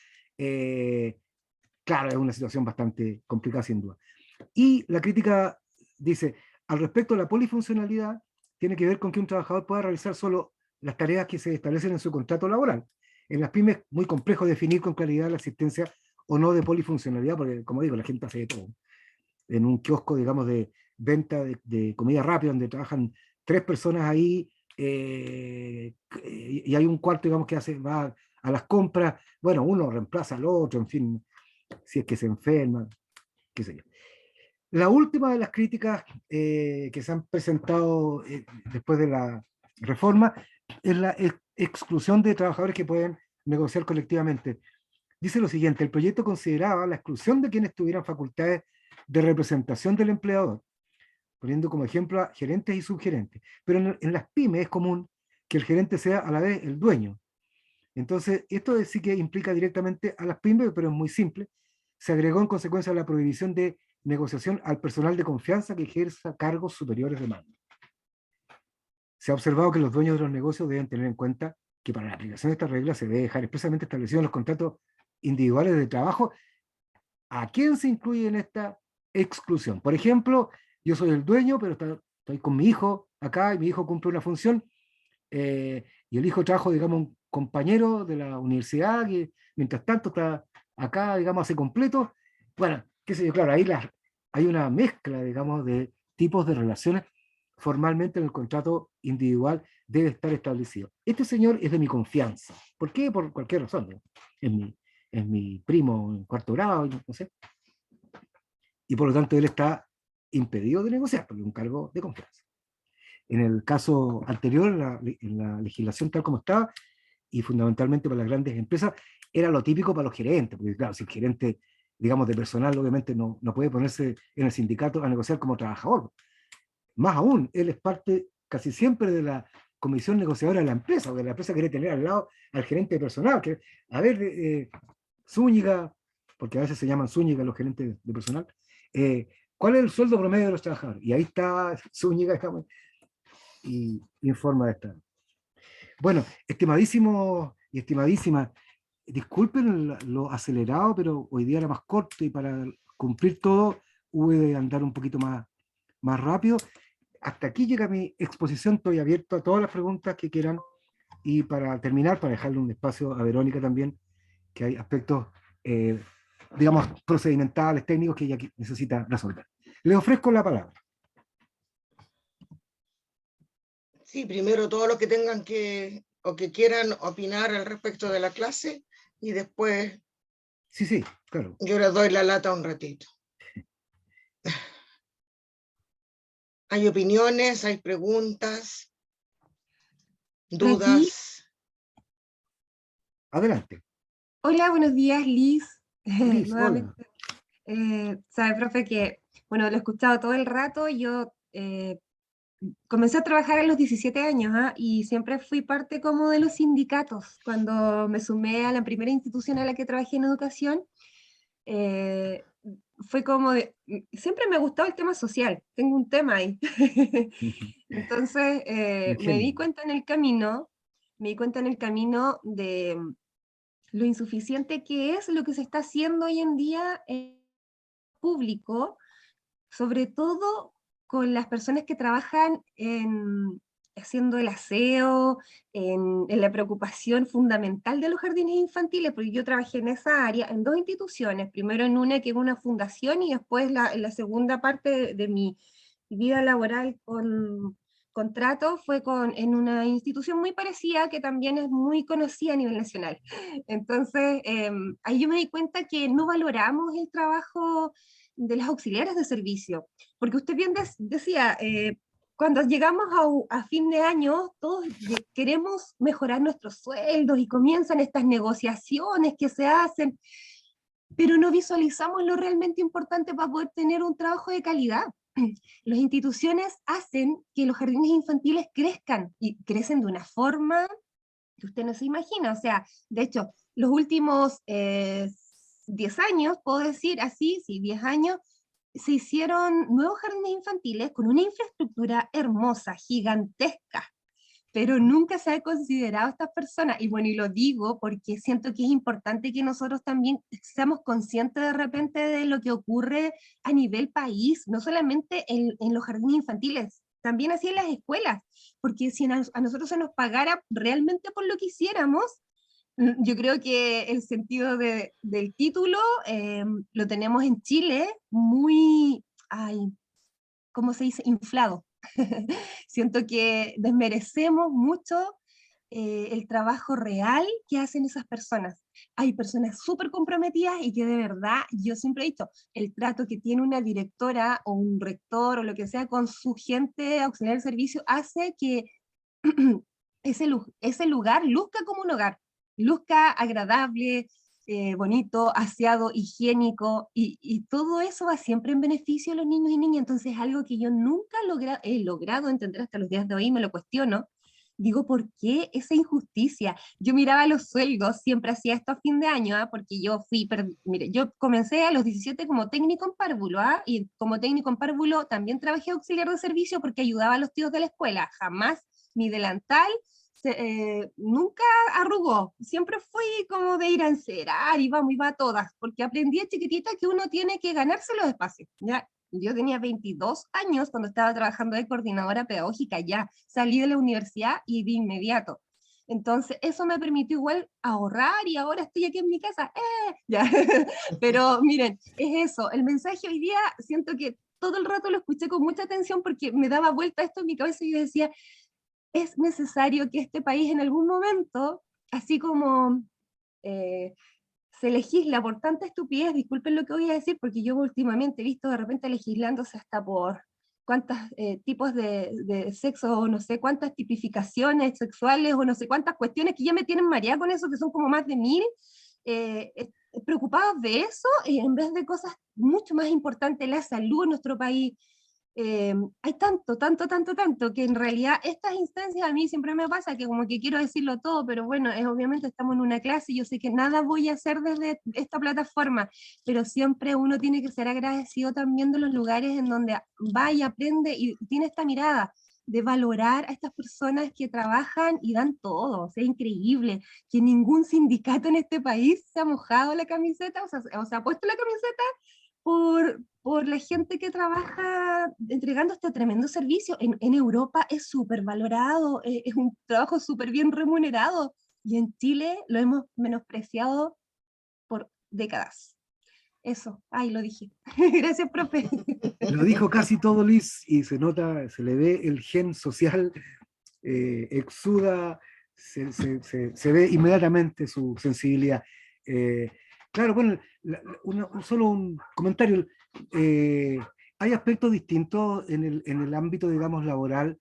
claro, es una situación bastante complicada sin duda. Y la crítica dice, al respecto de la polifuncionalidad, tiene que ver con que un trabajador pueda realizar solo las tareas que se establecen en su contrato laboral. En las pymes es muy complejo definir con claridad la existencia o no de polifuncionalidad, porque, como digo, la gente hace de todo. En un kiosco, digamos, de venta de comida rápida, donde trabajan 3 personas ahí, y hay un cuarto, digamos, que va a las compras, bueno, uno reemplaza al otro, en fin, si es que se enferma, qué sé yo. La última de las críticas que se han presentado después de la reforma es la exclusión de trabajadores que pueden negociar colectivamente. Dice lo siguiente, el proyecto consideraba la exclusión de quienes tuvieran facultades de representación del empleador, poniendo como ejemplo a gerentes y subgerentes. Pero en las pymes es común que el gerente sea a la vez el dueño. Entonces, esto sí que implica directamente a las pymes, pero es muy simple. Se agregó en consecuencia la prohibición de negociación al personal de confianza que ejerza cargos superiores de mando. Se ha observado que los dueños de los negocios deben tener en cuenta que para la aplicación de esta regla se debe dejar expresamente establecido en los contratos individuales de trabajo a quién se incluye en esta exclusión. Por ejemplo, yo soy el dueño, pero estoy con mi hijo acá y mi hijo cumple una función y el hijo trajo, digamos, un compañero de la universidad que mientras tanto está acá, digamos, hace completo. Bueno, qué sé yo, claro, ahí hay una mezcla, digamos, de tipos de relaciones. Formalmente en el contrato individual debe estar establecido. Este señor es de mi confianza. ¿Por qué? Por cualquier razón. ¿No? Es mi primo en 4º grado, no sé. Y por lo tanto él está impedido de negociar, porque es un cargo de confianza. En el caso anterior, en la legislación tal como estaba, y fundamentalmente para las grandes empresas, era lo típico para los gerentes, porque claro, si el gerente, digamos, de personal, obviamente no puede ponerse en el sindicato a negociar como trabajador. Más aún, él es parte casi siempre de la comisión negociadora de la empresa, porque la empresa quiere tener al lado al gerente de personal, que, a ver, Zúñiga, porque a veces se llaman Zúñiga los gerentes de personal, ¿cuál es el sueldo promedio de los trabajadores? Y ahí está Zúñiga, digamos, y informa de esta. Bueno, estimadísimos y estimadísimas, disculpen lo acelerado, pero hoy día era más corto y para cumplir todo hubo de andar un poquito más rápido. Hasta aquí llega mi exposición, estoy abierto a todas las preguntas que quieran y para terminar, para dejarle un espacio a Verónica también, que hay aspectos, digamos, procedimentales, técnicos que ella necesita resolver. Le ofrezco la palabra. Sí, primero todos los que tengan o que quieran opinar al respecto de la clase y después Sí, claro. yo les doy la lata un ratito. Hay opiniones, hay preguntas, dudas. Adelante. Hola, buenos días, Liz. Liz, Nuevamente. Sabe, profe, que, bueno, lo he escuchado todo el rato. Yo comencé a trabajar a los 17 años, y siempre fui parte como de los sindicatos. Cuando me sumé a la primera institución a la que trabajé en educación, fue como de, siempre me ha gustado el tema social, tengo un tema ahí. Entonces, me di Ingenio. cuenta en el camino, de lo insuficiente que es lo que se está haciendo hoy en día en público, sobre todo con las personas que trabajan haciendo el aseo, en la preocupación fundamental de los jardines infantiles, porque yo trabajé en esa área en 2 instituciones, primero en una que es una fundación y después la segunda parte de mi vida laboral con contrato fue en una institución muy parecida que también es muy conocida a nivel nacional. Entonces, ahí yo me di cuenta que no valoramos el trabajo de las auxiliares de servicio, porque usted bien decía, cuando llegamos a fin de año, todos queremos mejorar nuestros sueldos y comienzan estas negociaciones que se hacen, pero no visualizamos lo realmente importante para poder tener un trabajo de calidad. Las instituciones hacen que los jardines infantiles crezcan y crecen de una forma que usted no se imagina. O sea, de hecho, los últimos 10 años, puedo decir así, sí, 10 años, se hicieron nuevos jardines infantiles con una infraestructura hermosa, gigantesca, pero nunca se ha considerado a estas personas. Y bueno, y lo digo porque siento que es importante que nosotros también seamos conscientes de repente de lo que ocurre a nivel país, no solamente en los jardines infantiles, también así en las escuelas, porque si a nosotros se nos pagara realmente por lo que hiciéramos, yo creo que el sentido del título lo tenemos en Chile muy, ay, ¿cómo se dice? Inflado. Siento que desmerecemos mucho el trabajo real que hacen esas personas. Hay personas súper comprometidas y que de verdad, yo siempre he dicho, el trato que tiene una directora o un rector o lo que sea con su gente auxiliar de servicio hace que ese lugar luzca como un hogar, luzca agradable, bonito, aseado, higiénico, y todo eso va siempre en beneficio de los niños y niñas. Entonces es algo que yo nunca he logrado entender hasta los días de hoy, me lo cuestiono. Digo, ¿por qué esa injusticia? Yo miraba los sueldos, siempre hacía esto a fin de año, porque mire, yo comencé a los 17 como técnico en párvulo, y como técnico en párvulo también trabajé auxiliar de servicio porque ayudaba a los tíos de la escuela. Jamás mi delantal nunca arrugó, siempre fui como de ir a encerar, iba a todas, porque aprendí a chiquitita que uno tiene que ganarse los espacios, ¿ya? Yo tenía 22 años cuando estaba trabajando de coordinadora pedagógica, ya salí de la universidad y de inmediato. Entonces, eso me permitió igual ahorrar y ahora estoy aquí en mi casa. Ya. Pero miren, es eso, el mensaje hoy día siento que todo el rato lo escuché con mucha atención porque me daba vuelta esto en mi cabeza y yo decía, es necesario que este país en algún momento, así como se legisla por tanta estupidez, disculpen lo que voy a decir, porque yo últimamente he visto de repente legislándose hasta por cuántos tipos de sexo, o no sé cuántas tipificaciones sexuales, o no sé cuántas cuestiones que ya me tienen mareada con eso, que son como más de 1000, preocupados de eso, en vez de cosas mucho más importantes, la salud en nuestro país. Hay tanto, que en realidad estas instancias a mí siempre me pasa que como que quiero decirlo todo, pero bueno, obviamente estamos en una clase y yo sé que nada voy a hacer desde esta plataforma, pero siempre uno tiene que ser agradecido también de los lugares en donde va y aprende y tiene esta mirada de valorar a estas personas que trabajan y dan todo. O sea, es increíble que ningún sindicato en este país se ha mojado la camiseta, o sea, ha puesto la camiseta por la gente que trabaja entregando este tremendo servicio. En Europa es súper valorado, es un trabajo súper bien remunerado, y en Chile lo hemos menospreciado por décadas. Eso, ay, lo dije. Gracias, profe. Lo dijo casi todo Liz y se nota, se le ve el gen social, exuda, se ve inmediatamente su sensibilidad. Claro, bueno, solo un comentario. Hay aspectos distintos en el ámbito, digamos, laboral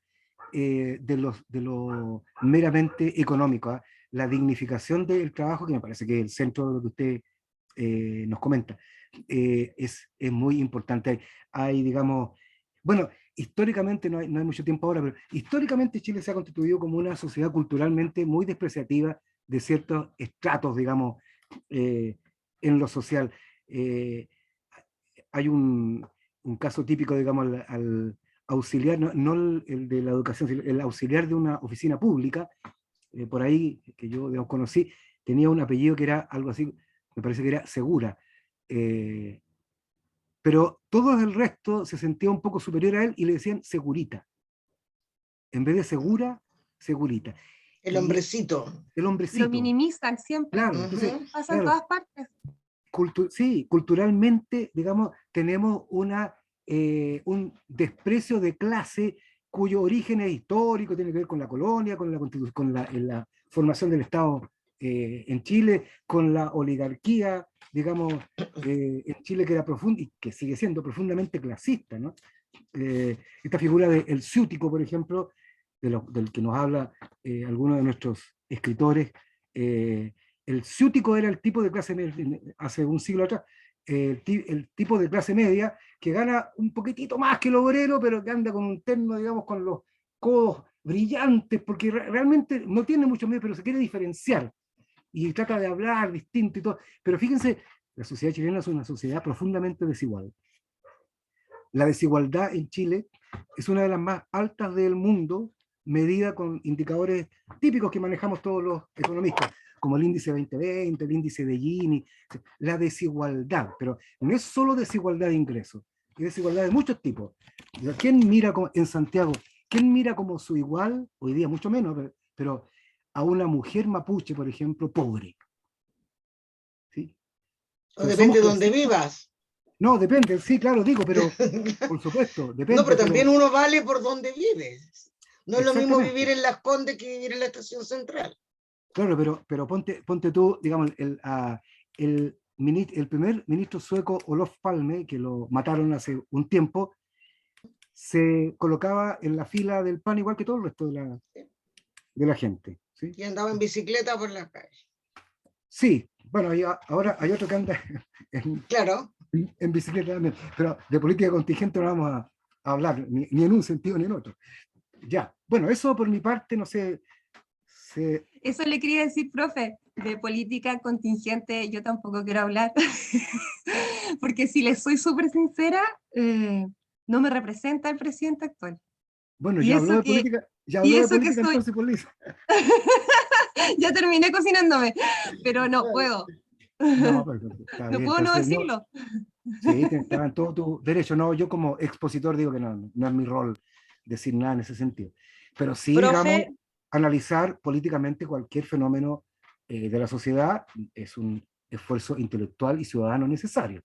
de lo meramente económico, ¿ah? La dignificación del trabajo, que me parece que es el centro de lo que usted nos comenta, es muy importante. Hay, digamos, bueno, históricamente, no hay mucho tiempo ahora, pero históricamente Chile se ha constituido como una sociedad culturalmente muy despreciativa de ciertos estratos, digamos, en lo social. hay un caso típico, digamos, al auxiliar, no el de la educación, sino el auxiliar de una oficina pública, por ahí, que yo digamos, conocí, tenía un apellido que era algo así, me parece que era Segura, pero todo el resto se sentía un poco superior a él y le decían Segurita. En vez de Segura, Segurita. El Y hombrecito. el Lo hombrecito, minimizan siempre. claro, entonces, Ujú. Pasa en claro, todas partes. sí, culturalmente, digamos, tenemos un desprecio de clase cuyo origen es histórico, tiene que ver con la colonia, con la constitución, en la formación del Estado en Chile, con la oligarquía, digamos, en Chile que era profunda y que sigue siendo profundamente clasista, ¿no? Esta figura del ciútico, por ejemplo, del que nos habla alguno de nuestros escritores, el ciútico era el tipo de clase media, hace un siglo atrás, el tipo de clase media que gana un poquitito más que el obrero, pero que anda con un terno, digamos, con los codos brillantes, porque realmente no tiene mucho medio, pero se quiere diferenciar y trata de hablar distinto y todo. Pero fíjense, la sociedad chilena es una sociedad profundamente desigual. La desigualdad en Chile es una de las más altas del mundo, medida con indicadores típicos que manejamos todos los economistas, como el índice 2020, el índice de Gini, la desigualdad, pero no es solo desigualdad de ingresos, es desigualdad de muchos tipos. ¿Quién mira en Santiago? ¿Quién mira como su igual, hoy día mucho menos, pero a una mujer mapuche, por ejemplo, pobre? ¿Sí? O Entonces, depende somos de dónde clasistas. vivas. No, depende, sí, claro, digo, pero por supuesto, No, depende, pero también pero uno vale por donde vives. No es lo mismo vivir exactamente. en Las Condes que vivir en la estación central. Claro, pero ponte tú, digamos, el primer ministro sueco, Olof Palme, que lo mataron hace un tiempo, se colocaba en la fila del PAN igual que todo el resto de la gente. ¿Sí? Y andaba en bicicleta por la calle. Sí, bueno, ahora hay otro que anda en, Claro. en bicicleta también, pero de política contingente no vamos a hablar, ni en un sentido ni en otro. Ya, bueno, eso por mi parte, no sé. Eso le quería decir, profe, de política contingente yo tampoco quiero hablar, porque si les soy súper sincera, no me representa el presidente actual. Bueno, Y eso que, ya y habló de eso que política soy, entonces, por Lisa. ya terminé cocinándome, pero no puedo, No, pero está no bien, puedo no entonces no, decirlo. sí, estaba en todo tu derecho. No, yo como expositor digo que no es mi rol decir nada en ese sentido. Pero sí, digamos, Profe, analizar políticamente cualquier fenómeno de la sociedad es un esfuerzo intelectual y ciudadano necesario.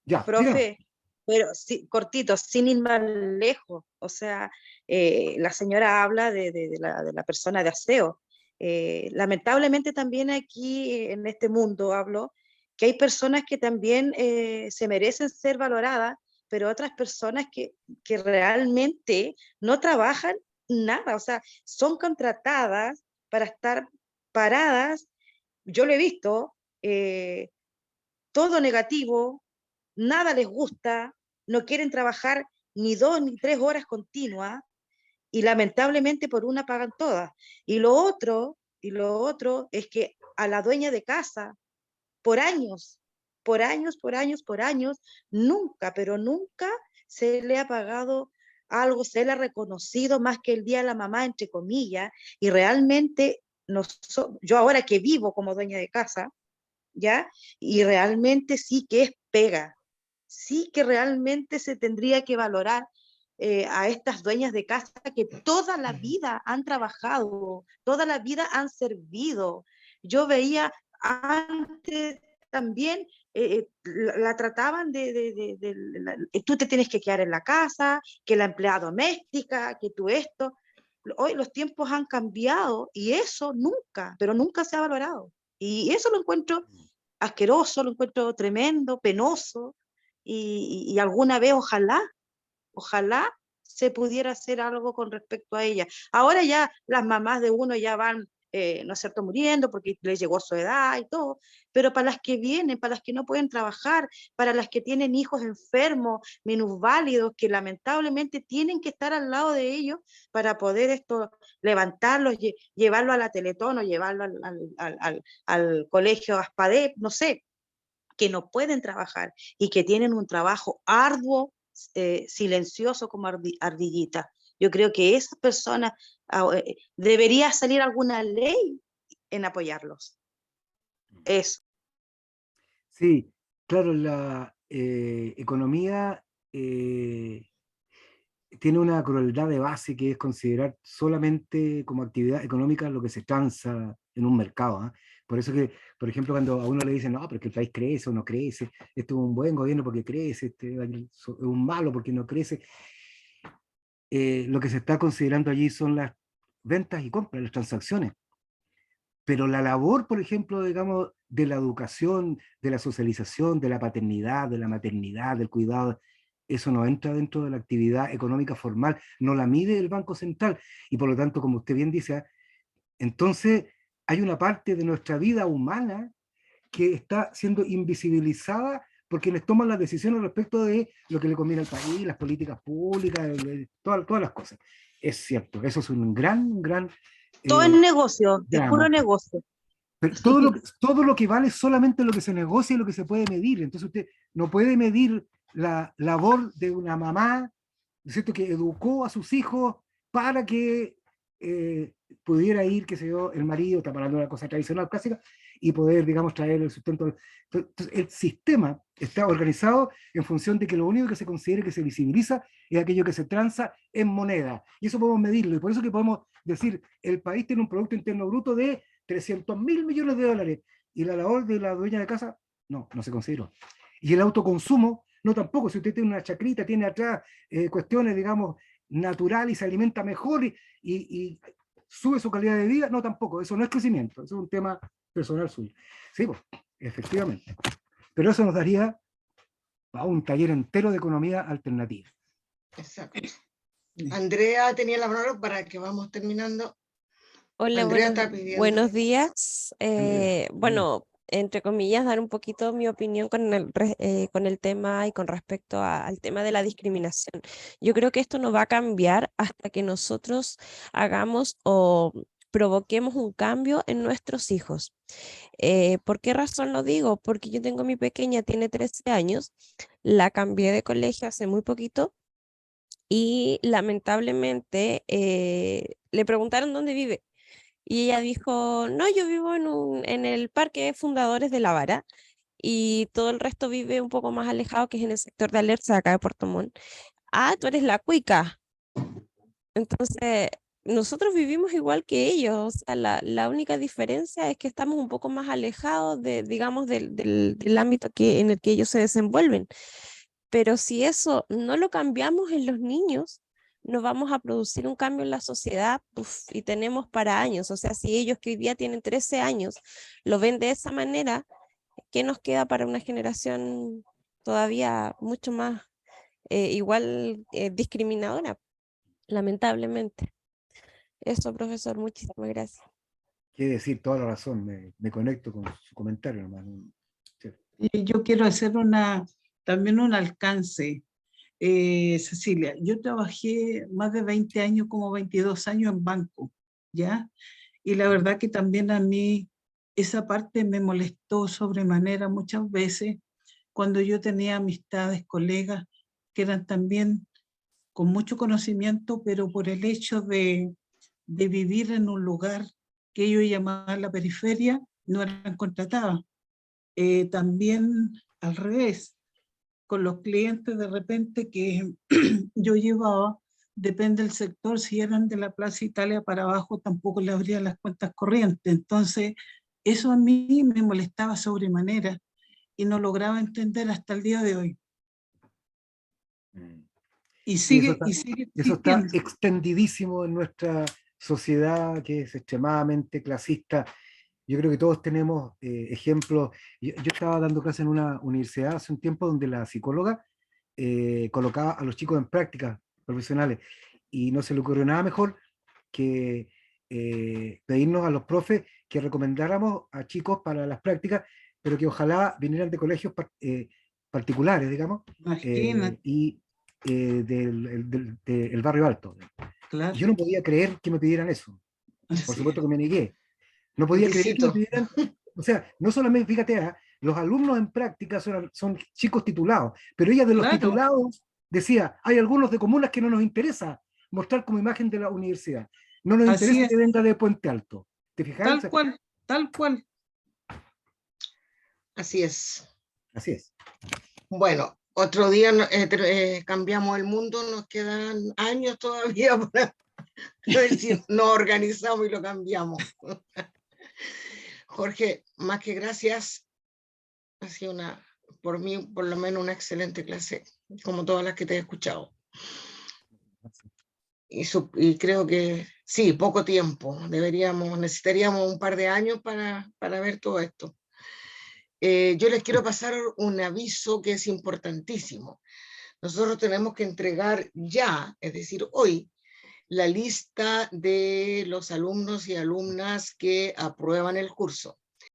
Ya, dígame. profe, pero sí, cortito, sin ir más lejos. O sea, la señora habla de la persona de aseo. Lamentablemente también aquí en este mundo hablo que hay personas que también se merecen ser valoradas, pero otras personas que realmente no trabajan nada, o sea, son contratadas para estar paradas. Yo lo he visto, todo negativo, nada les gusta, no quieren trabajar ni 2 ni 3 horas continuas y lamentablemente por una pagan todas. Y lo otro es que a la dueña de casa, por años, por años, por años, por años, nunca, pero nunca se le ha pagado algo, se le ha reconocido más que el Día de la Mamá, entre comillas, y realmente yo ahora que vivo como dueña de casa, ¿ya? Y realmente sí que es pega, sí que realmente se tendría que valorar a estas dueñas de casa que toda la vida han trabajado, toda la vida han servido. Yo veía antes también, la trataban tú te tienes que quedar en la casa, que la empleada doméstica, que tú esto. Hoy los tiempos han cambiado y eso nunca, pero nunca se ha valorado. Y eso lo encuentro asqueroso, lo encuentro tremendo, penoso, y alguna vez ojalá se pudiera hacer algo con respecto a ella. Ahora ya las mamás de uno ya van, ¿no es cierto?, muriendo porque les llegó su edad y todo, pero para las que vienen, para las que no pueden trabajar, para las que tienen hijos enfermos, minusválidos, que lamentablemente tienen que estar al lado de ellos para poder levantarlos, llevarlo a la Teletón o llevarlo al colegio Aspadep, no sé, que no pueden trabajar y que tienen un trabajo arduo, silencioso como ardillita. Yo creo que esas personas debería salir alguna ley en apoyarlos. Eso. Sí, claro, la economía tiene una crueldad de base que es considerar solamente como actividad económica lo que se transa en un mercado. ¿Ah? Por eso que, por ejemplo, cuando a uno le dicen, no, porque el país crece o no crece, esto es un buen gobierno porque crece, este es un malo porque no crece, lo que se está considerando allí son las ventas y compras, las transacciones. Pero la labor, por ejemplo, digamos, de la educación, de la socialización, de la paternidad, de la maternidad, del cuidado, eso no entra dentro de la actividad económica formal, no la mide el Banco Central. Y por lo tanto, como usted bien dice, entonces hay una parte de nuestra vida humana que está siendo invisibilizada por quienes toman las decisiones respecto de lo que le conviene al país, las políticas públicas, todas las cosas. Es cierto, eso es un gran Todo es negocio, es puro drama. negocio. Pero todo lo que vale es solamente lo que se negocia y lo que se puede medir. Entonces usted no puede medir la labor de una mamá, ¿no es cierto?, que educó a sus hijos para que pudiera ir, qué sé yo, el marido, está hablando de una cosa tradicional, clásica, y poder, digamos, traer el sustento. Entonces, el sistema está organizado en función de que lo único que se considere que se visibiliza es aquello que se transa en moneda. Y eso podemos medirlo. Y por eso que podemos decir, el país tiene un Producto Interno Bruto de 300.000 millones de dólares. Y la labor de la dueña de casa, no se consideró. Y el autoconsumo, no tampoco. Si usted tiene una chacrita, tiene atrás cuestiones, digamos, naturales y se alimenta mejor y sube su calidad de vida, no tampoco. Eso no es crecimiento, eso es un tema personal suyo. Sí, pues, efectivamente. Pero eso nos daría a un taller entero de economía alternativa. Exacto. Andrea tenía la palabra para que vamos terminando. Hola, Andrea está pidiendo. buenos días. Andrea, Bueno, entre comillas, dar un poquito mi opinión con el tema y con respecto al tema de la discriminación. Yo creo que esto no va a cambiar hasta que nosotros hagamos o provoquemos un cambio en nuestros hijos. ¿Por qué razón lo digo? Porque yo tengo mi pequeña, tiene 13 años, la cambié de colegio hace muy poquito y lamentablemente le preguntaron dónde vive. Y ella dijo, no, yo vivo en el Parque Fundadores de La Vara y todo el resto vive un poco más alejado, que es en el sector de Alerce, acá de Puerto Montt. Ah, tú eres la cuica. Entonces, nosotros vivimos igual que ellos, o sea, la única diferencia es que estamos un poco más alejados de, digamos, del ámbito en el que ellos se desenvuelven. Pero si eso no lo cambiamos en los niños, no vamos a producir un cambio en la sociedad, y tenemos para años. O sea, si ellos que hoy día tienen 13 años lo ven de esa manera, ¿qué nos queda para una generación todavía mucho más igual discriminadora? Lamentablemente. Eso, profesor, muchísimas gracias. Quiere decir toda la razón, me conecto con su comentario, hermano. Sí. Yo quiero hacer también un alcance. Cecilia, yo trabajé más de 20 años, como 22 años en banco, ¿ya? Y la verdad que también a mí esa parte me molestó sobremanera muchas veces cuando yo tenía amistades, colegas que eran también con mucho conocimiento, pero por el hecho de vivir en un lugar que ellos llamaban la periferia, no eran contratadas. También al revés, con los clientes de repente que yo llevaba, depende del sector, si eran de la Plaza Italia para abajo, tampoco le abrían las cuentas corrientes. Entonces, eso a mí me molestaba sobremanera y no lograba entender hasta el día de hoy. Y sigue, eso está extendidísimo en nuestra sociedad, que es extremadamente clasista. Yo creo que todos tenemos ejemplos. Yo estaba dando clase en una universidad hace un tiempo donde la psicóloga colocaba a los chicos en prácticas profesionales y no se le ocurrió nada mejor que pedirnos a los profes que recomendáramos a chicos para las prácticas, pero que ojalá vinieran de colegios particulares, digamos, y del barrio alto. Claro. Yo no podía creer que me pidieran eso. Por supuesto que me negué. No podía creer que me pidieran, o sea, no solamente, fíjate, Los alumnos en práctica son chicos titulados, pero ella de los Claro. titulados decía, hay algunos de comunas que no nos interesa mostrar como imagen de la universidad. No nos Así interesa es. que venga de Puente Alto. ¿Te fijas? Tal cual, tal cual. Así es. Así es. Bueno, otro día cambiamos el mundo, nos quedan años todavía para ver si nos organizamos y lo cambiamos. Jorge, más que gracias, ha sido por mí, por lo menos una excelente clase, como todas las que te he escuchado. Y creo que sí, poco tiempo, necesitaríamos un par de años para ver todo esto. Yo les quiero pasar un aviso que es importantísimo. Nosotros tenemos que entregar ya, es decir, hoy, la lista de los alumnos y alumnas que aprueban el curso.